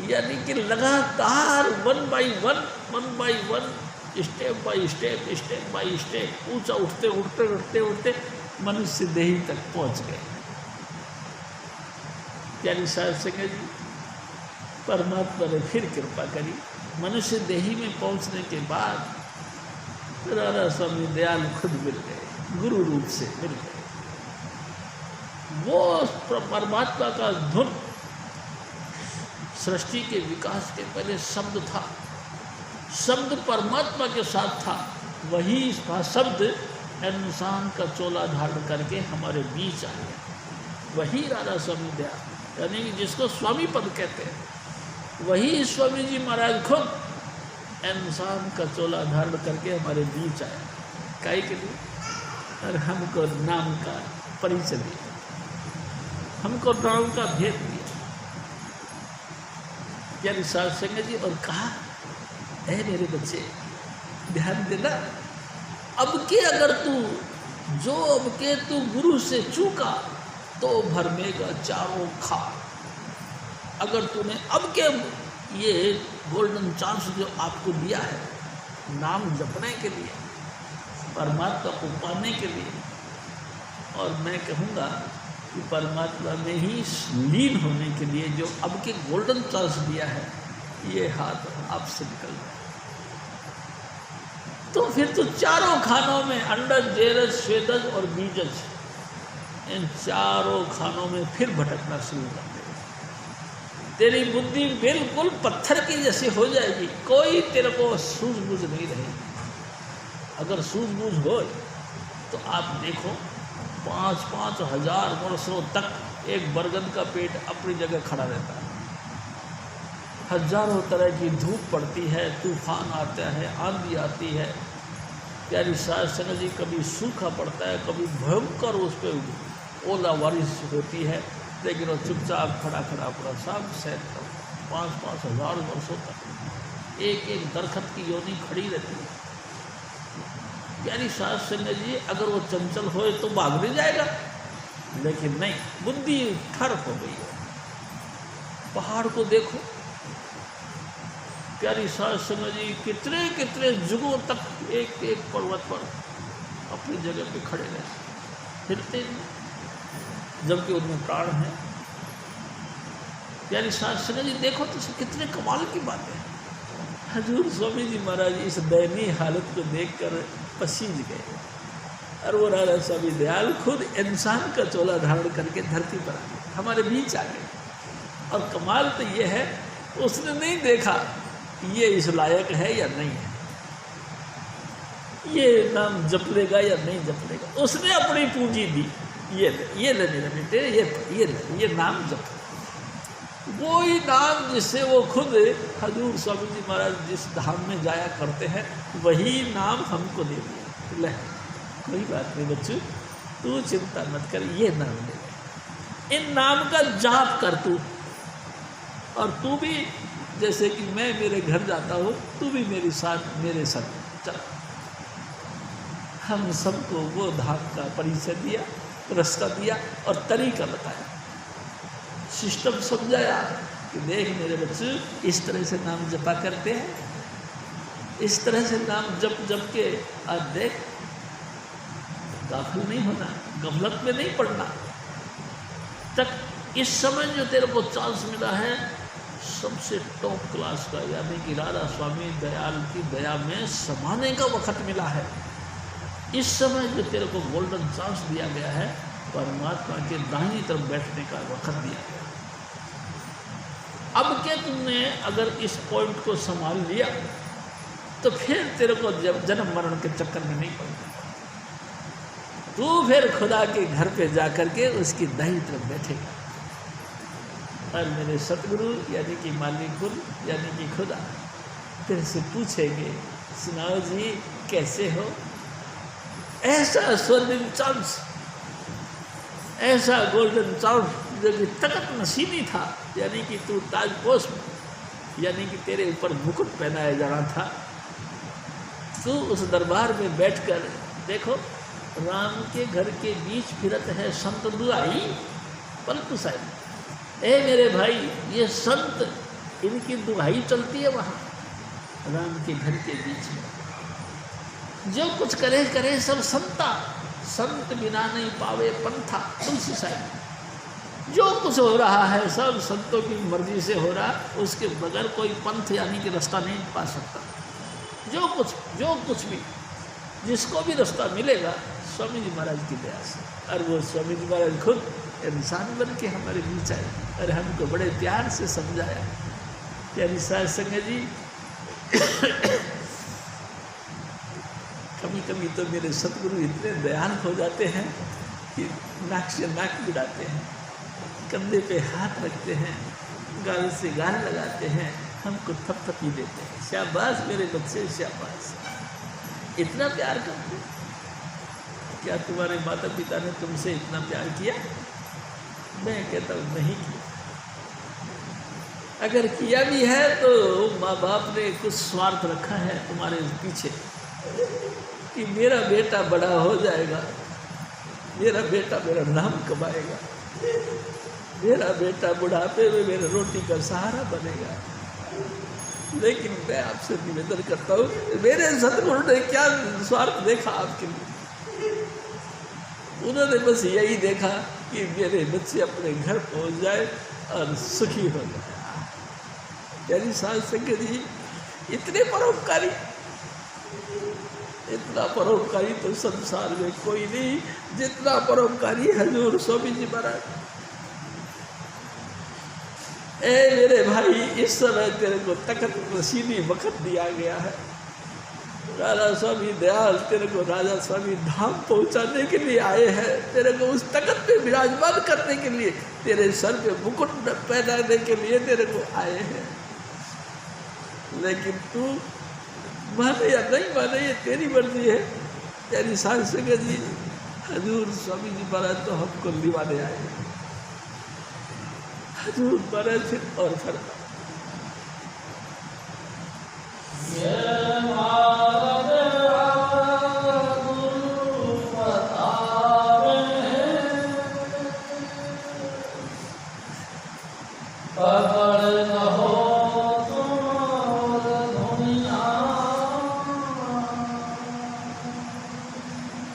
यानी कि लगातार one by one, step by step ऊंचा उठते मनुष्य देही तक पहुंच गए। प्यारी साहब संगत जी, परमात्मा ने फिर कृपा करी। मनुष्य देही में पहुंचने के बाद राधा स्वामी दयाल खुद मिल गए, गुरु रूप से मिल गए। वो परमात्मा का धुन सृष्टि के विकास के पहले शब्द था, शब्द परमात्मा के साथ था, वही शब्द इंसान का चोला धारण करके हमारे बीच आ गया। वही राधा स्वामी दयाल, यानी कि जिसको स्वामी पद कहते हैं, वही स्वामी जी महाराज खुद इंसान का चोला धारण करके हमारे बीच आया। काहे के लिए? और हमको नाम का परिचय दिया, हमको नाम का भेद दिया। प्यारी साध संगत जी, और कहा, ऐ मेरे बच्चे ध्यान देना, अब के अगर तू गुरु से चूका तो भरमेगा चारों खार। अगर तूने अब के ये गोल्डन चांस जो आपको दिया है नाम जपने के लिए, परमात्मा को पाने के लिए, और मैं कहूँगा कि परमात्मा में ही लीन होने के लिए जो अब के गोल्डन चांस दिया है, ये हाथ आपसे निकल गया तो फिर तो चारों खानों में अंडज, जेरज, श्वेतज और बीजज, इन चारों खानों में फिर भटकना शुरू कर देगा। तेरी बुद्धि बिल्कुल पत्थर की जैसी हो जाएगी, कोई तेरे को सूझबूझ नहीं रहेगी। अगर सूझबूझ हो तो आप देखो 5-5 हजार वर्षों तक एक बरगद का पेड़ अपनी जगह खड़ा रहता है। हजारों तरह की धूप पड़ती है, तूफान आता है, आंधी आती है, प्यारी साध संगत जी, कभी सूखा पड़ता है, कभी भयंकर उस पर ओला बारिश होती है, लेकिन वो चुपचाप खड़ा अपना सब सहन करता। 5-5 हजार वर्षों तक एक एक दरख्त की योनि खड़ी रहती है। प्यारी साध संगत जी, अगर वो चंचल होए तो भाग नहीं जाएगा, लेकिन नहीं, बुद्धि ठर हो गई है। पहाड़ को देखो, प्यारी साध संगत जी, कितने कितने जुगों तक एक एक पर्वत पर अपनी जगह पे खड़े रहते, हिलते नहीं, जबकि उनमें प्राण है। प्यारी साध संगत जी, देखो तो कितने कमाल की बात है। हजूर स्वामी जी महाराज इस दयनीय हालत को देखकर पसीज गए, और वो राधा स्वामी दयाल खुद इंसान का चोला धारण करके धरती पर आ गए, हमारे बीच आ गए। और कमाल तो ये है, उसने नहीं देखा ये इस लायक है या नहीं है, ये नाम जप लेगा या नहीं जप लेगा, उसने अपनी पूंजी दी, ये ले मेरे बेटे, ये नाम जप। वो ही नाम जिससे वो खुद हजूर स्वामी जी महाराज जिस धाम में जाया करते हैं, वही नाम हमको दे दिया। ले, कोई बात नहीं बच्चों, तू चिंता मत कर, ये नाम ले ले, इन नाम का जाप कर तू, और तू भी जैसे कि मैं मेरे घर जाता हूँ, तू भी मेरे साथ चल। हम सबको वो धाम का परिचय दिया, रास्ता दिया और तरीका बताया, सिस्टम समझाया कि देख मेरे बच्चे, इस तरह से नाम जपा करते हैं, इस तरह से नाम जप के आज देख, गाफिल नहीं होना, गफलत में नहीं पड़ना। तक इस समय जो तेरे को चांस मिला है सबसे टॉप क्लास का, यानी कि राधा स्वामी दयाल की दया में समाने का वक्त मिला है। इस समय जो तेरे को गोल्डन चांस दिया गया है, परमात्मा के दाहिनी तरफ बैठने का वक्त दिया गया। अब क्या तुमने अगर इस पॉइंट को संभाल लिया तो फिर तेरे को जन्म मरण के चक्कर में नहीं पड़ना। तू फिर खुदा के घर पे जा कर के उसकी दाहिनी तरफ बैठेगा, और मेरे सतगुरु यानी कि मालिकुल यानी कि खुदा तेरे से पूछेंगे, सुनाओ जी कैसे हो। ऐसा स्वर्णिम चांस, ऐसा गोल्डन चांस जो कि तकत नसीबी था, यानी कि तू ताजपोश, यानी कि तेरे ऊपर मुकुट पहनाया जाना था। तू उस दरबार में बैठकर देखो, राम के घर के बीच फिरत है संत दुआई परंतु साहिब, ए मेरे भाई, ये संत, इनकी दुहाई चलती है वहाँ राम के घर के बीच में। जो कुछ करे करे सब संता, संत बिना नहीं पावे पंथा। तुलसी साहिब, जो कुछ हो रहा है सब संतों की मर्जी से हो रहा, उसके बगैर कोई पंथ यानी कि रास्ता नहीं पा सकता। जो कुछ भी जिसको भी रास्ता मिलेगा स्वामी जी महाराज की दया से। और वो स्वामी जी महाराज खुद इंसान बन के हमारे बीच आए और हमको बड़े प्यार से समझाया कि अरे साध संगत जी, कभी कभी तो मेरे सतगुरु इतने दयाल हो जाते हैं कि नाक से नाक गिराते हैं, कंधे पे हाथ रखते हैं, गाल से गाल लगाते हैं, हमको थपथपी देते हैं, शाबाश मेरे बच्चे शाबाश। इतना प्यार करते हैं। क्या तुम्हारे माता पिता ने तुमसे इतना प्यार किया? मैं कहता हूँ नहीं किया। अगर किया भी है तो माँ बाप ने कुछ स्वार्थ रखा है तुम्हारे पीछे कि मेरा बेटा बड़ा हो जाएगा, मेरा बेटा मेरा नाम कमाएगा, मेरा बेटा बुढ़ापे में मेरा रोटी का सहारा बनेगा। लेकिन मैं आपसे निवेदन करता हूँ, मेरे सतगुरु ने क्या स्वार्थ देखा आपके लिए? उन्होंने बस यही देखा कि मेरे बच्चे अपने घर पहुँच जाए और सुखी हो जाए। यानी साध संगत जी इतने परोपकारी, इतना परोपकारी तो संसार में कोई नहीं जितना परोपकारी हजूर स्वामी जी महाराज। ए मेरे भाई, इस समय तेरे को तखत नशीनी वक़्त दिया गया है। राजा स्वामी दयाल तेरे को राजा स्वामी धाम पहुंचाने के लिए आए हैं, तेरे को उस तखत पे विराजमान करने के लिए, तेरे सर पे मुकुट पहनाने के लिए तेरे को आए हैं। लेकिन तू माने या नहीं माने ये तेरी मर्जी है। तेरी साध संगत जी, हजूर स्वामी जी महाराज तो हमको निभाने आए हैं। हजूर महाराज फिर और फरमा,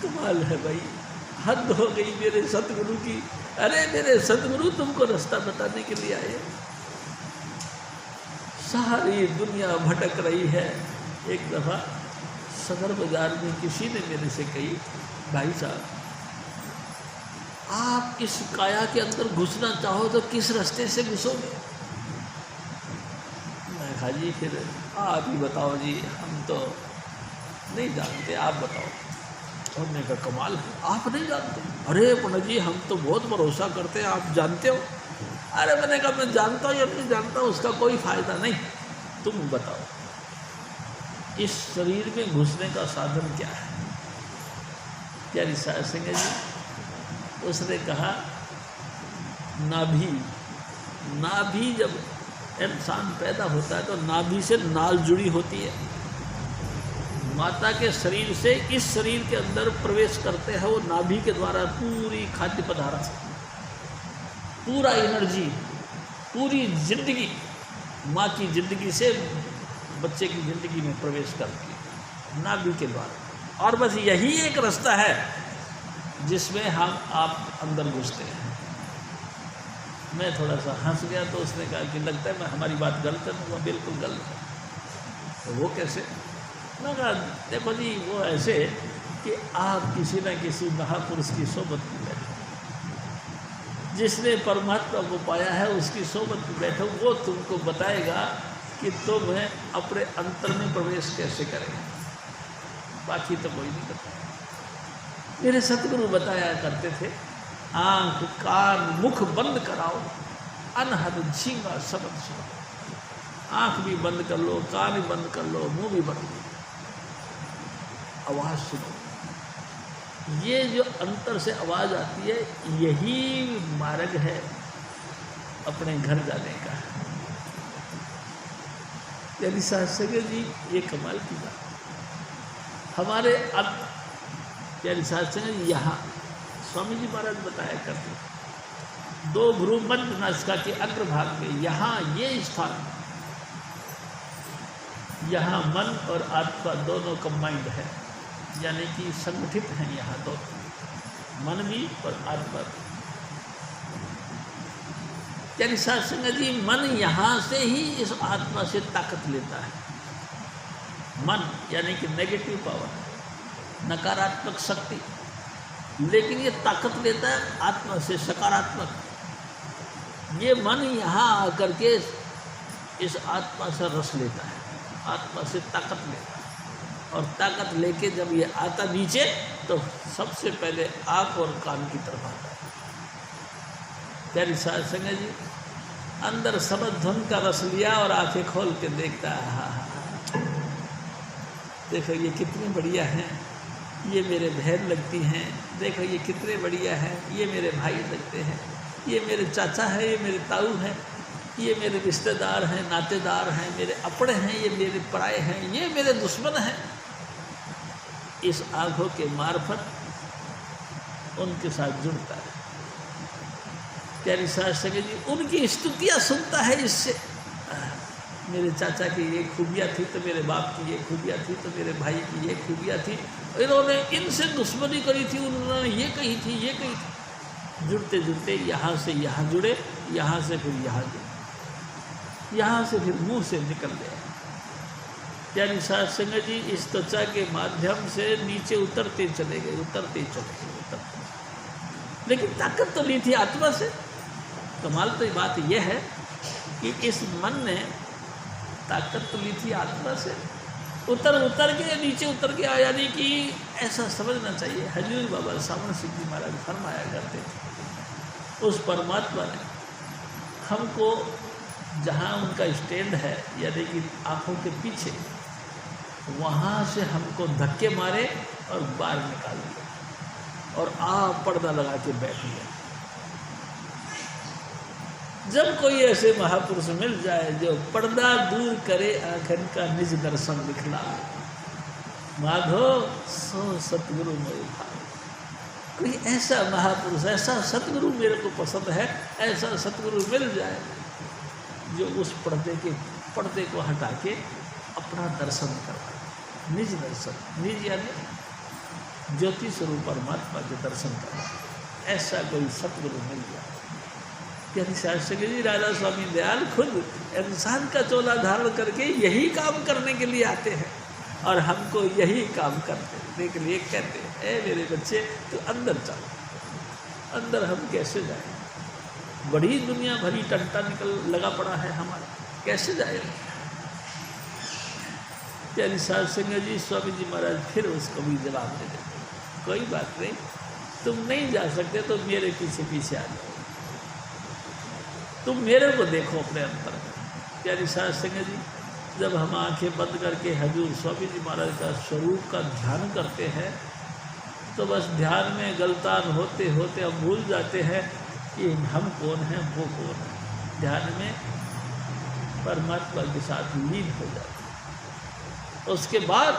कमाल है भाई, हद हो गई मेरे सतगुरु की। अरे मेरे सतगुरु तुमको रास्ता बताने के लिए आए। सारी दुनिया भटक रही है। एक दफ़ा सदर बाजार में किसी ने मेरे से कही, भाई साहब आप इस काया के अंदर घुसना चाहो तो किस रास्ते से घुसोगे? मैं कहा जी फिर आप ही बताओ जी, हम तो नहीं जानते, आप बताओ। और मैंने कहा कमाल है, आप नहीं जानते? अरे पंडित जी हम तो बहुत भरोसा करते हैं, आप जानते हो। अरे मैंने कहा मैं जानता हूँ या नहीं जानता हूँ उसका कोई फ़ायदा नहीं, तुम बताओ इस शरीर में घुसने का साधन क्या है? प्यारी साध संगत जी, उसने कहा नाभि। नाभि जब इंसान पैदा होता है तो नाभि से नाल जुड़ी होती है। माता के शरीर से इस शरीर के अंदर प्रवेश करते हैं वो नाभि के द्वारा। पूरी खाद्य पदार्थ, पूरा एनर्जी, पूरी जिंदगी माँ की जिंदगी से बच्चे की ज़िंदगी में प्रवेश करती है नाभि के द्वारा। और बस यही एक रास्ता है जिसमें हम आप अंदर घुसते हैं। मैं थोड़ा सा हंस गया तो उसने कहा कि लगता है मैं हमारी बात गलत है। वो बिल्कुल गलत है। तो वो कैसे? मैं कहा देखो जी वो ऐसे कि आप किसी न किसी महापुरुष की सोबत में बैठो, जिसने परमात्मा को पाया है उसकी सोबत में बैठो, वो तुमको बताएगा कि तुम अपने अंतर में प्रवेश कैसे करें। बाकी तो कोई नहीं बताया। मेरे सतगुरु बताया करते थे, आँख कान मुख बंद कराओ, अनहद झींगा शब्द सुनो। आँख भी बंद कर लो, कान भी बंद कर लो, मुंह भी बंद कर लो, आवाज़ सुनो। ये जो अंतर से आवाज़ आती है यही मार्ग है अपने घर जाने का। यदि साध संगत जी ये कमाल की बात। हमारे अब प्यारी साध संगत जी, यहाँ स्वामी जी महाराज बताया करते 2 भ्रूमध्य नासिका के अग्रभाग में यहाँ ये स्थान, यहाँ मन और आत्मा दोनों कंबाइंड है, यानी कि संगठित हैं यहाँ दोनों, मन भी और आत्मा भी। यानी साध संगत जी, मन यहाँ से ही इस आत्मा से ताकत लेता है। मन यानी कि नेगेटिव पावर, नकारात्मक शक्ति, लेकिन ये ताकत लेता है आत्मा से सकारात्मक। ये मन यहाँ आकर के इस आत्मा से रस लेता है, आत्मा से ताकत लेता है, और ताकत लेके जब ये आता नीचे तो सबसे पहले आँख और कान की तरफ आता है। प्यारी साध संगत जी, अंदर शब्द धुन का रस लिया और आंखें खोल के देखता है, हाँ, देखो ये कितनी बढ़िया हैं, ये मेरे बहन लगती हैं, देखो ये कितने बढ़िया हैं, ये मेरे भाई लगते हैं, ये मेरे चाचा है, ये मेरे ताऊ हैं, ये मेरे रिश्तेदार हैं, नातेदार हैं, मेरे अपने हैं, ये मेरे पराए हैं, ये मेरे दुश्मन हैं। इस आँखों के मार्फत उनके साथ जुड़ता है। प्यारी साध संगत जी, उनकी स्तुतियाँ सुनता है। इससे मेरे चाचा की ये खूबियाँ थी तो मेरे बाप की ये खूबियाँ थी तो मेरे भाई की ये खूबियाँ थी, इन्होंने इनसे दुश्मनी करी थी, उन्होंने ये कही थी, ये कही थी। जुड़ते जुड़ते यहाँ से यहाँ जुड़े, यहाँ से फिर यहाँ जुड़े, यहाँ से फिर मुँह से निकल गए। प्यारी साध संगत जी, इस त्वचा के माध्यम से नीचे उतरते चले गए, उतरते चले गए, उतरते। लेकिन ताकत तो ली थी आत्मा से। कमाल तो बात यह है कि इस मन ने ताकत तो ली थी आत्मा से, उतर के नीचे उतर के आया। यानी कि ऐसा समझना चाहिए, हजूर बाबा सामन सिंह जी महाराज फरमाया करते थे, उस परमात्मा ने हमको जहाँ उनका स्टैंड है, यानी कि आँखों के पीछे, वहाँ से हमको धक्के मारे और बाहर निकाल दिया और पर्दा लगा के बैठ गया। जब कोई ऐसे महापुरुष मिल जाए जो पर्दा दूर करे, आँखन का निज दर्शन दिखला, माधो सो सतगुरु मोहि भाव। कोई ऐसा महापुरुष, ऐसा सतगुरु मेरे को पसंद है, ऐसा सतगुरु मिल जाए जो उस पर्दे को हटा के अपना दर्शन करवाए, निज दर्शन। निज यानी ज्योति स्वरूप परमात्मा के दर्शन करवाए, ऐसा कोई सतगुरु मिल जाए। प्यारी साध संगत जी, राधा स्वामी दयाल खुद इंसान का चोला धारण करके यही काम करने के लिए आते हैं और हमको यही काम करने के लिए कहते हैं, ए मेरे बच्चे तू अंदर चल। अंदर हम कैसे जाए? बड़ी दुनिया भरी टंटा लगा पड़ा है हमारा, कैसे जाए? प्यारी साध संगत जी, स्वामी जी महाराज फिर उसको भी जवाब दे देते, कोई बात नहीं, तुम नहीं जा सकते तो मेरे पीछे पीछे आ जाओ, तुम मेरे को देखो अपने अंतर में। प्यारी साध संगत जी, जब हम आंखें बंद करके हजूर स्वामी जी महाराज का स्वरूप का ध्यान करते हैं तो बस ध्यान में गलतान होते होते हम भूल जाते हैं कि हम कौन हैं, वो कौन है। ध्यान में परमात्मा के साथ लीन हो जाते हैं। उसके बाद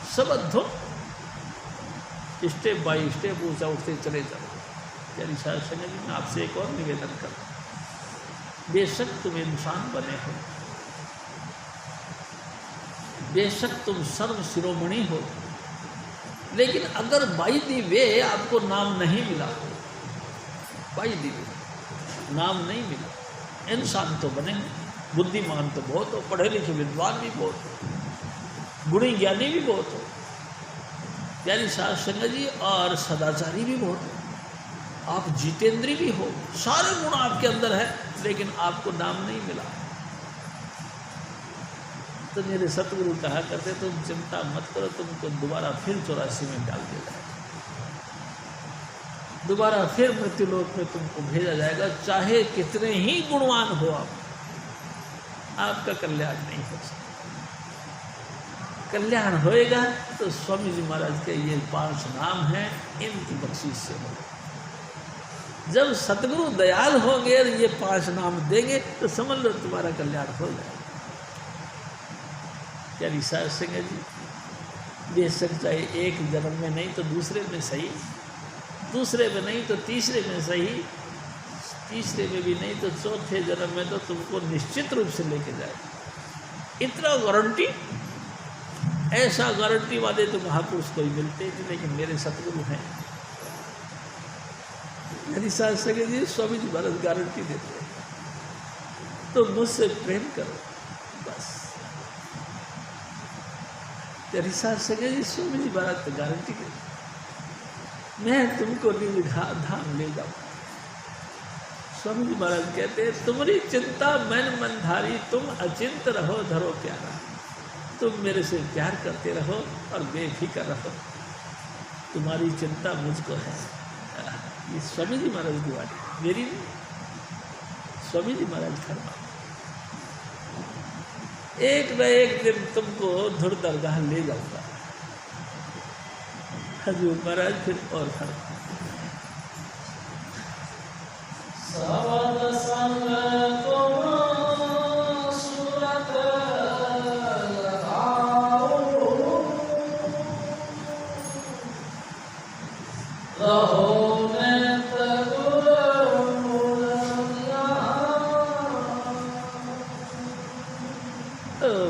सब धुन स्टेप बाय स्टेप ऊँचा उठते चले जाओ। प्यारी साध संगत जी, मैं आपसे एक और निवेदन करता हूँ, बेशक तुम इंसान बने हो, बेशक तुम सर्व शिरोमणि हो, लेकिन अगर बाई दी वे आपको नाम नहीं मिला, बाई दी वे नाम नहीं मिला, इंसान तो बने, बुद्धिमान तो बहुत हो, पढ़े लिखे विद्वान भी बहुत हो, गुणी ज्ञानी भी बहुत हो, प्यारी साध संगत जी, और सदाचारी भी बहुत हो, आप जितेंद्री भी हो, सारे गुण आपके अंदर है, लेकिन आपको नाम नहीं मिला। तो मेरे सतगुरु कहा करते, तुम चिंता मत करो, तुमको दोबारा फिर 84 में डाल दिया जाएगा, दोबारा फिर मृत्युलोक में तुमको भेजा जाएगा। चाहे कितने ही गुणवान हो आप, आपका कल्याण नहीं हो सकता। कल्याण होएगा तो स्वामी जी महाराज के ये 5 नाम हैं, इनकी बख्शीश से होगा। जब सतगुरु दयाल होंगे, ये 5 नाम देंगे तो समझ लो तुम्हारा कल्याण हो जाएगा। प्यारी साध संगत जी, दे सक चाहे एक जन्म में नहीं तो दूसरे में सही, दूसरे में नहीं तो तीसरे में सही, तीसरे में भी नहीं तो चौथे जन्म में तो तुमको निश्चित रूप से लेके जाए। इतना गारंटी, ऐसा गारंटी वाले तो महापुरुष कोई मिलते नहीं, लेकिन मेरे सतगुरु हैं। यदि साथ सके जी स्वामी जी महाराज गारंटी देते हैं, तो मुझसे प्रेम करो बस। यदि साथ सके जी स्वामी जी महाराज तो गारंटी देते, मैं तुमको धाम ले जाऊँ। स्वामी जी महाराज कहते हैं तुम्हारी चिंता मन मनधारी, तुम अचिंत रहो धरो प्यारा। तुम मेरे से प्यार करते रहो और बेफिक्र रहो, तुम्हारी चिंता मुझको है। ये स्वामी जी महाराज की बात मेरी नहीं, स्वामी जी महाराज फरमा एक न एक दिन तुमको धुर दरगाह ले जाऊंगा। हजूर महाराज फिर और फरमा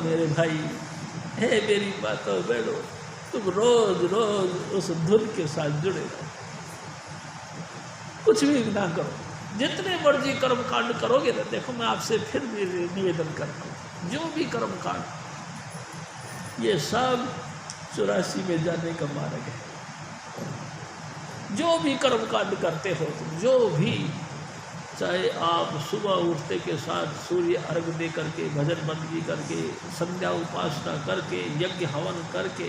मेरे भाई है मेरी बातों बैठो, तुम रोज रोज उस धुन के साथ जुड़े रहो, कुछ भी ना करो, जितने मर्जी कर्म कांड करोगे ना। देखो मैं आपसे फिर निवेदन करता हूँ, जो भी कर्म कांड ये सब 84 में जाने का मार्ग है। जो भी कर्म कांड करते हो तुम, जो भी, चाहे आप सुबह उठते के साथ सूर्य अर्घ दे करके, भजन बंदगी करके, संध्या उपासना करके, यज्ञ हवन करके,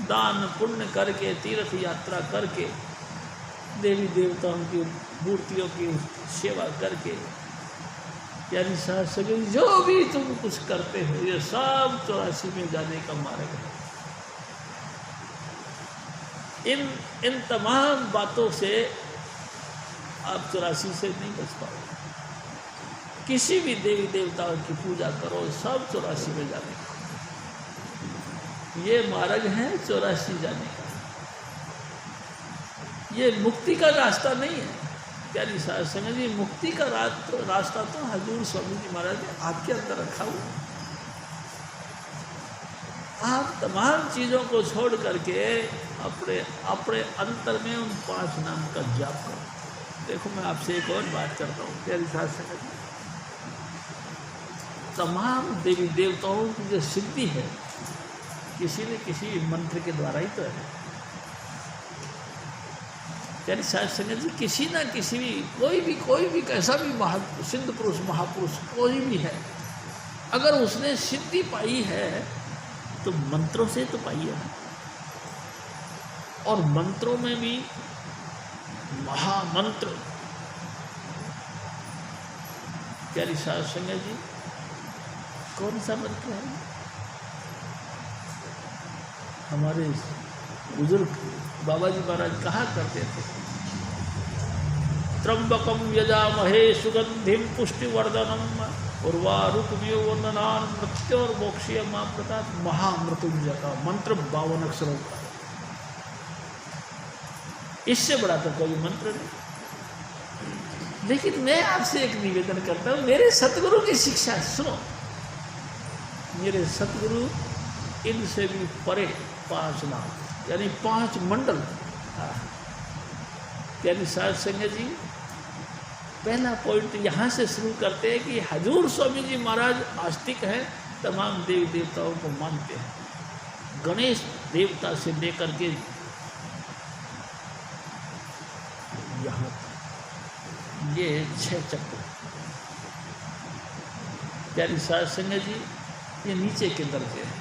दान पुण्य करके, तीर्थ यात्रा करके, देवी देवताओं की मूर्तियों की सेवा करके, यानी सगे जो भी तुम कुछ करते हो ये सब 84 में जाने का मार्ग है। इन तमाम बातों से आप 84 से नहीं बच पाओगे। किसी भी देवी देवताओं की पूजा करो, सब 84 में जाने का ये मार्ग है, 84 जाने का। ये मुक्ति का रास्ता नहीं है प्यारी साध संगत जी। मुक्ति का रास्ता तो हजूर स्वामी जी महाराज ने आपके अंदर रखा हुआ। आप तमाम चीज़ों को छोड़ करके अपने अंतर में उन 5 नाम का जाप करो। देखो मैं आपसे एक और बात करता हूँ प्यारी साध संगत जी, तमाम देवी देवताओं की जो सिद्धि है किसी न किसी मंत्र के द्वारा ही तो है। यानी साध संगत जी किसी ना किसी भी कोई भी कैसा भी सिद्ध पुरुष महापुरुष कोई भी है, अगर उसने सिद्धि पाई है तो मंत्रों से तो पाई है ना। और मंत्रों में भी महामंत्र प्यारी साध संगत जी कौन सा मंत्र है? हमारे बुजुर्ग बाबा जी महाराज कहा करते थे, त्र्यंबकम यजामहे सुगंधिम पुष्टिवर्धनम उर्वारुकमिव वंदनान मृत्योर्मोक्षयमामृतात्। महामृत्युंजय का मंत्र 52 अक्षरों का, इससे बड़ा तो कोई मंत्र नहीं। लेकिन मैं आपसे एक निवेदन करता हूँ, मेरे सतगुरु की शिक्षा सुनो। मेरे सतगुरु इनसे भी परे 5 नाम यानी 5 मंडल। यानी साध संगत जी पहला पॉइंट यहाँ से शुरू करते हैं कि हजूर स्वामी जी महाराज आस्तिक हैं, तमाम देवी देवताओं को मानते हैं। गणेश देवता से लेकर के यहाँ ये 6 चक्र। प्यारी साध संगत जी ये नीचे के दर्जे हैं,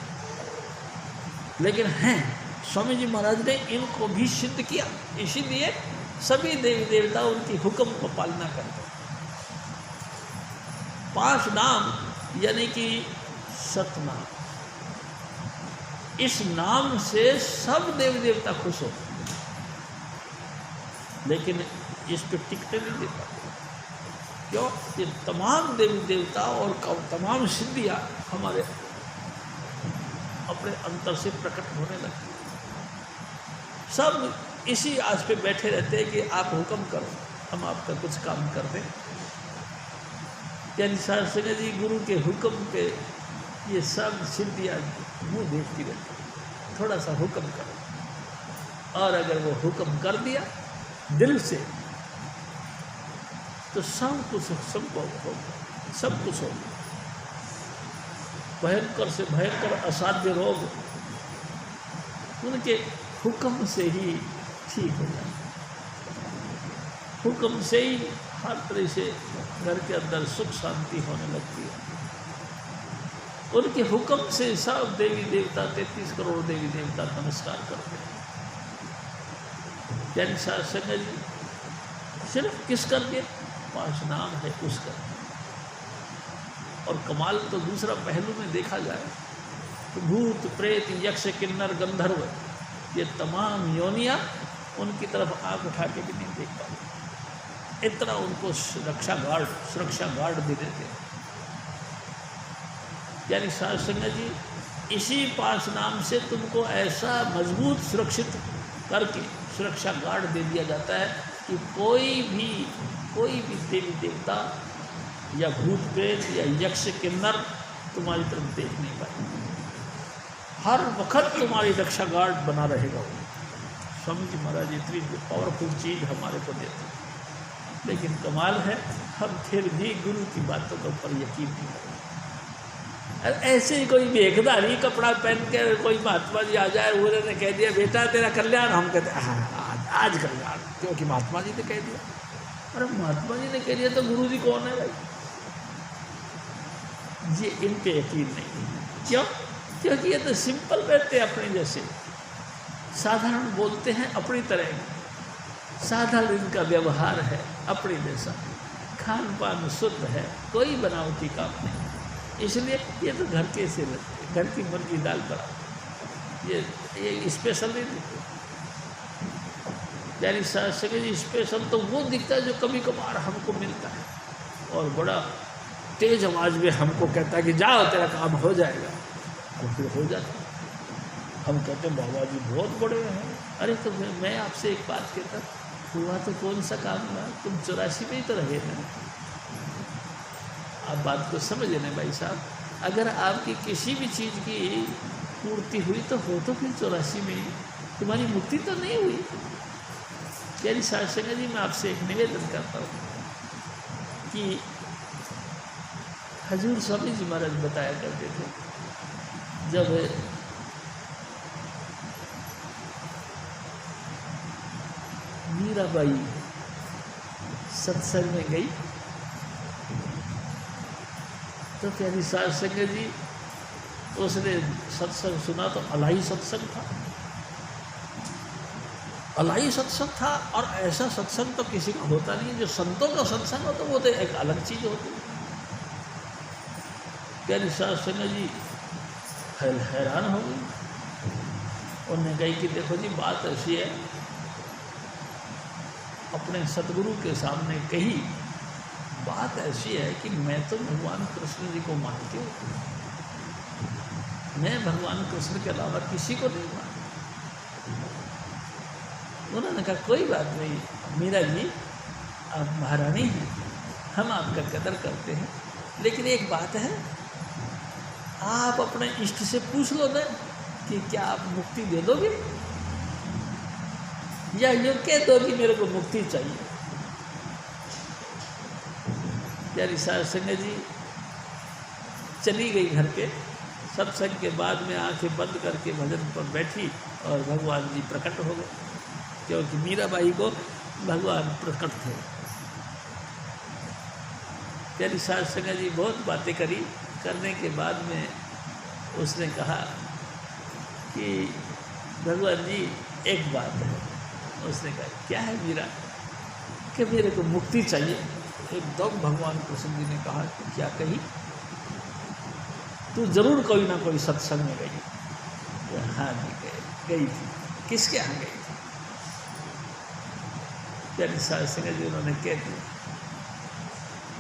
लेकिन हैं स्वामी जी महाराज ने इनको भी सिद्ध किया। इसीलिए सभी देवी देवता उनकी हुक्म को पालना करते हैं। 5 नाम यानी कि सतनाम, इस नाम से सब देवी देवता खुश होते हैं, लेकिन इस पे टिकते नहीं देता। क्यों? ये तमाम देवी देवता और तमाम सिद्धियाँ हमारे अपने अंतर से प्रकट होने लगती। सब इसी आस पे बैठे रहते हैं कि आप हुक्म करो, हम आपका कुछ काम कर दें। यानी साध संगत जी गुरु के हुक्म पे ये सब सिद्धियाँ मुँह देखती रहती, थोड़ा सा हुक्म करो, और अगर वो हुक्म कर दिया दिल से तो सब कुछ संभव होगा, सब कुछ होगा। भयंकर से भयंकर असाध्य रोग उनके हुक्म से ही ठीक हो जाए, हुक्म से ही हर तरह से घर के अंदर सुख शांति होने लगती है। उनके हुक्म से सब देवी देवता 33 करोड़ देवी देवता नमस्कार करते हैं। यानी साध संगत जी सिर्फ किस करके 5 नाम है उसका। और कमाल तो दूसरा पहलू में देखा जाए तो भूत प्रेत यक्ष किन्नर गंधर्व ये तमाम योनियां उनकी तरफ आंख उठा के भी नहीं देख पाते, इतना उनको सुरक्षा गार्ड भी देते हैं। यानी साध संगत जी इसी 5 नाम से तुमको ऐसा मजबूत सुरक्षित करके सुरक्षा गार्ड दे दिया जाता है कि कोई भी देवी देवता या भूत प्रेत या यक्ष किन्नर तुम्हारी तरफ देख नहीं पाए, हर वक्त तुम्हारी रक्षा गार्ड बना रहेगा वो। स्वामी जी महाराज इतनी पावरफुल चीज़ हमारे को देते हैं, लेकिन कमाल है हम फिर भी गुरु की बातों के ऊपर यकीन नहीं करते। ऐसे ही कोई बेखदारी कपड़ा पहन के कोई महात्मा जी आ जाए, उन्होंने कह दिया बेटा तेरा कल्याण, हम कहते हैं हाँ आज कल्याण, क्योंकि महात्मा जी ने कह दिया। अरे महात्मा जी ने कह दिया तो गुरु जी कौन है भाई? ये इन पे यकीन नहीं। क्यों? क्योंकि ये तो सिंपल रहते हैं, अपने जैसे साधारण बोलते हैं, अपनी तरह साधारण इनका व्यवहार है, अपने जैसा खान पान शुद्ध है, कोई बनावटी काम नहीं। इसलिए ये तो घर के से लगते, घर की मुर्गी दाल बड़ा, ये स्पेशल नहीं दिखते। यानी सगे स्पेशल तो वो दिखता है जो कभी कभार हमको मिलता है और बड़ा तेज आवाज़ में हमको कहता है कि जाओ तेरा काम हो जाएगा, और फिर हो जाता है। हम कहते हैं बाबा जी बहुत बड़े हैं। अरे तो मैं आपसे एक बात कहता, हुआ तो कौन सा काम हुआ, तुम 84 में ही तो रहे थे। आप बात को समझ लें भाई साहब, अगर आपकी किसी भी चीज़ की पूर्ति हुई तो हो तो फिर 84 में, तुम्हारी मुक्ति तो नहीं हुई। यानी साध संगत जी मैं आपसे एक निवेदन करता हूँ कि हजूर स्वामी जी महाराज बताया करते थे, जब मीराबाई सत्संग में गई तो प्यारी साध संगत जी उसने सत्संग सुना तो अलाही सत्संग था, अलाही सत्संग था। और ऐसा सत्संग तो किसी का होता नहीं, जो संतों का सत्संग हो तो वो तो एक अलग चीज़ होती है। प्यारी साध संगत जी हैरान हो गई। उन्होंने कही कि देखो जी बात ऐसी है, अपने सतगुरु के सामने कही बात ऐसी है कि मैं तो भगवान कृष्ण जी को मानती हूँ, मैं भगवान कृष्ण के अलावा किसी को नहीं मानती। उन्होंने कहा कोई बात नहीं मीरा जी, आप महारानी हैं, हम आपका कदर करते हैं, लेकिन एक बात है, आप अपने इष्ट से पूछ लो ना कि क्या आप मुक्ति दे दोगे या यूँ कह दो कि मेरे को मुक्ति चाहिए। यानी साध संगत जी चली गई घर पे, सत्संग के बाद में आंखें बंद करके भजन पर बैठी और भगवान जी प्रकट हो गए, क्योंकि मीराबाई को भगवान प्रकट थे। यानी साध संगत जी बहुत बातें करी, करने के बाद में उसने कहा कि भगवान जी एक बात है। उसने कहा क्या है मीरा? कि मेरे को मुक्ति चाहिए। एकदम भगवान कृष्ण जी ने कहा कि क्या कही? तू जरूर कोई ना कोई सत्संग में गई। तो हाँ जी गई थी। किसके यहाँ गई थी? यानी साध संगत जी उन्होंने कह दिया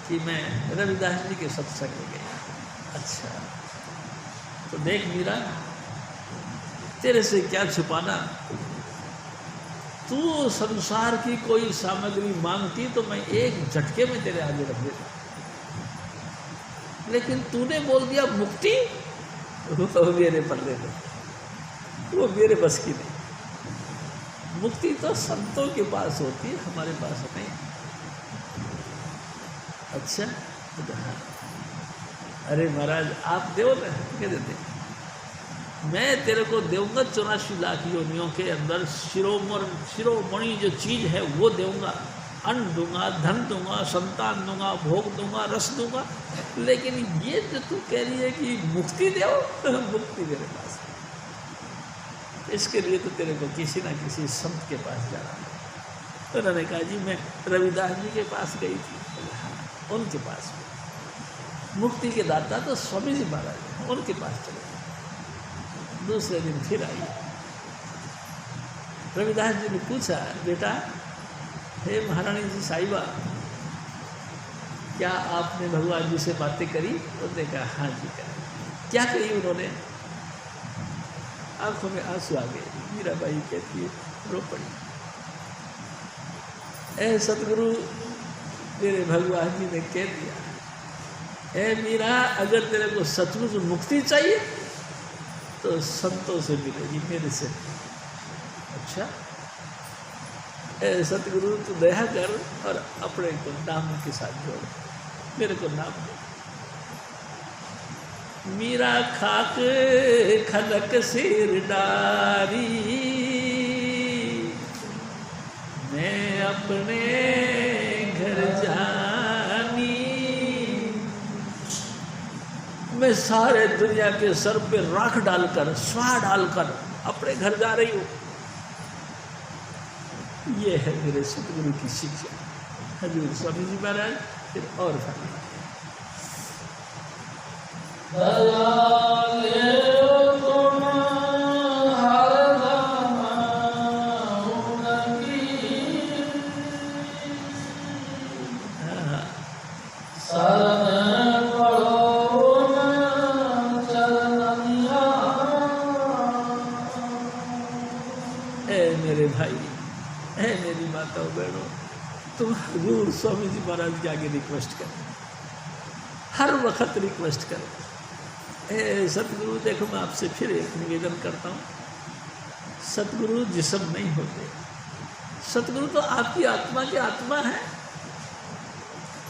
कि मैं रविदास जी के सत्संग में गई। अच्छा तो देख मीरा, तेरे से क्या छुपाना, तू संसार की कोई सामग्री मांगती तो मैं एक झटके में तेरे आगे रख देता, लेकिन तूने बोल दिया मुक्ति, वो मेरे पल्ले में, वो मेरे बस की नहीं। मुक्ति तो संतों के पास होती है, हमारे पास नहीं। अच्छा, अरे महाराज आप दो ना, क्या देते? मैं तेरे को दूंगा 84 लाख योनियों के अंदर शिरोमणि जो चीज़ है वो दूंगा, अन्न दूंगा, धन दूंगा, संतान दूंगा, भोग दूंगा, रस दूंगा, लेकिन ये जो तू कह रही है कि मुक्ति दो, मुक्ति मेरे पास है। इसके लिए तो तेरे को किसी ना किसी संत के पास जाना है। तो उन्होंने कहा जी मैं रविदास जी के पास गई थी। हाँ, उनके पास मुक्ति के दाता तो स्वामी जी महाराज हैं, उनके पास चले। दूसरे दिन फिर आई। रविदास जी ने पूछा, बेटा हे महारानी जी साहिबा, क्या आपने भगवान जी से बातें करी? उन्होंने कहा हाँ जी करी। क्या कही उन्होंने? आंखों में आंसू आ गए। मीराबाई कहती है रो पड़ी। ए सतगुरु, मेरे भगवान जी ने कह दिया, ए मीरा, अगर तेरे को सचमुच मुक्ति चाहिए तो संतों से मिलेगी, मेरे से। अच्छा, ए सतगुरु तू दया कर और अपने को नाम के साथ जोड़, मेरे को नाम दे। मीरा खाक खलक सिर डारी, मैं अपने घर जानी। मैं सारे दुनिया के सर पे राख डालकर, स्वाह डालकर अपने घर जा रही हूँ। ये है मेरे सतगुरु की शिक्षा। हजूर स्वामी जी महाराज फिर और फरमाया, मेरे भाई, है मेरी माताओं बहनों, तुम हजूर स्वामी जी महाराज के आगे रिक्वेस्ट करो, हर वक्त रिक्वेस्ट करो। ए सतगुरु देखो, मैं आपसे फिर एक निवेदन करता हूँ, सतगुरु जिस्म नहीं होते, सतगुरु तो आपकी आत्मा की आत्मा है।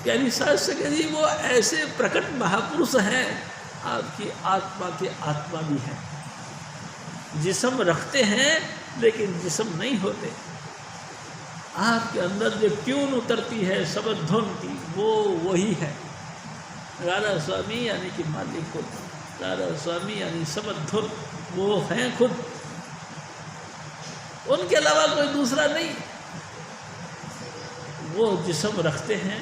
प्यारी सास सके जी, वो ऐसे प्रकट महापुरुष हैं, आपकी आत्मा के आत्मा भी हैं, जिस्म रखते हैं लेकिन जिस्म नहीं होते। आपके अंदर जो ट्यून उतरती है शब्द धुन की, वो वही है। राधा स्वामी यानी कि मालिक खुद, राधा स्वामी यानी शब्द धुन, वो हैं खुद, उनके अलावा कोई दूसरा नहीं। वो जिस्म रखते हैं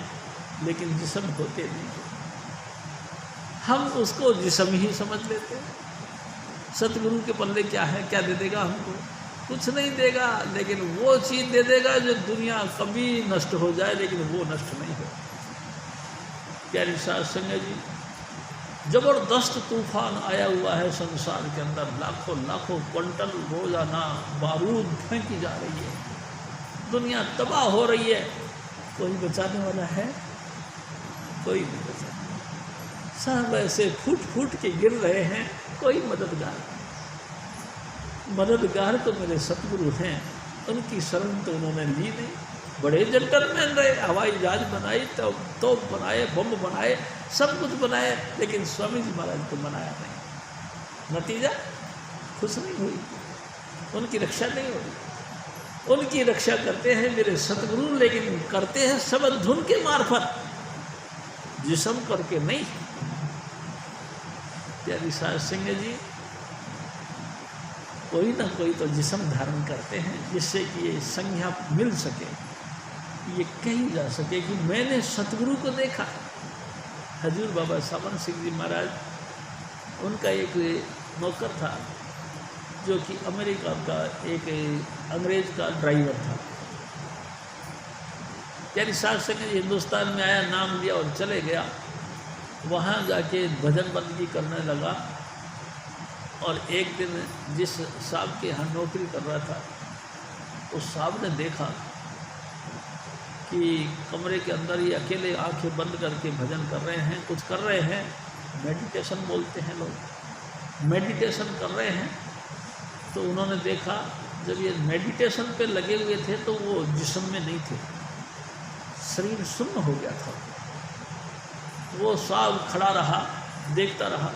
लेकिन जिस्म होते नहीं, हम उसको जिस्म ही समझ लेते हैं। सतगुरु के पल्ले क्या है, क्या दे देगा हमको? कुछ नहीं देगा, लेकिन वो चीज़ दे देगा जो दुनिया कभी नष्ट हो जाए लेकिन वो नष्ट नहीं हो। प्यारी साध संगत जी, जबरदस्त तूफान आया हुआ है संसार के अंदर, लाखों लाखों क्विंटल रोजाना बारूद फेंकी जा रही है, दुनिया तबाह हो रही है। कोई बचाने वाला है? कोई नहीं बचा। सब ऐसे फूट फूट के गिर रहे हैं, कोई मददगार तो मेरे सतगुरु हैं, उनकी शरण तो उन्होंने ली नहीं। बड़े जेंटलमैन रहे, हवाई जहाज बनाई, तोप बनाए, बम बनाए, सब कुछ बनाए, लेकिन स्वामी जी महाराज को बनाया नहीं। नतीजा खुश नहीं हुई, उनकी रक्षा नहीं हुई। उनकी रक्षा करते हैं मेरे सतगुरु, लेकिन करते हैं शब्द धुन के मार्फत, जिस्म करके नहीं। प्यारी साध संगत जी, कोई ना कोई तो जिस्म धारण करते हैं, जिससे कि ये संज्ञा मिल सके, ये कही जा सके कि मैंने सतगुरु को देखा। हजूर बाबा सावन सिंह जी महाराज, उनका एक नौकर था जो कि अमेरिका का एक अंग्रेज का ड्राइवर था। प्यारी साध संगत जी, हिंदुस्तान में आया, नाम लिया और चले गया। वहाँ जाके भजन बंदगी करने लगा, और एक दिन जिस साहब के यहाँ नौकरी कर रहा था, उस साहब ने देखा कि कमरे के अंदर ही अकेले आंखें बंद करके भजन कर रहे हैं, कुछ कर रहे हैं, मेडिटेशन बोलते हैं लोग, मेडिटेशन कर रहे हैं। तो उन्होंने देखा जब ये मेडिटेशन पे लगे हुए थे तो वो जिस्म में नहीं थे, शरीर सुन्न हो गया था। वो साहब खड़ा रहा, देखता रहा।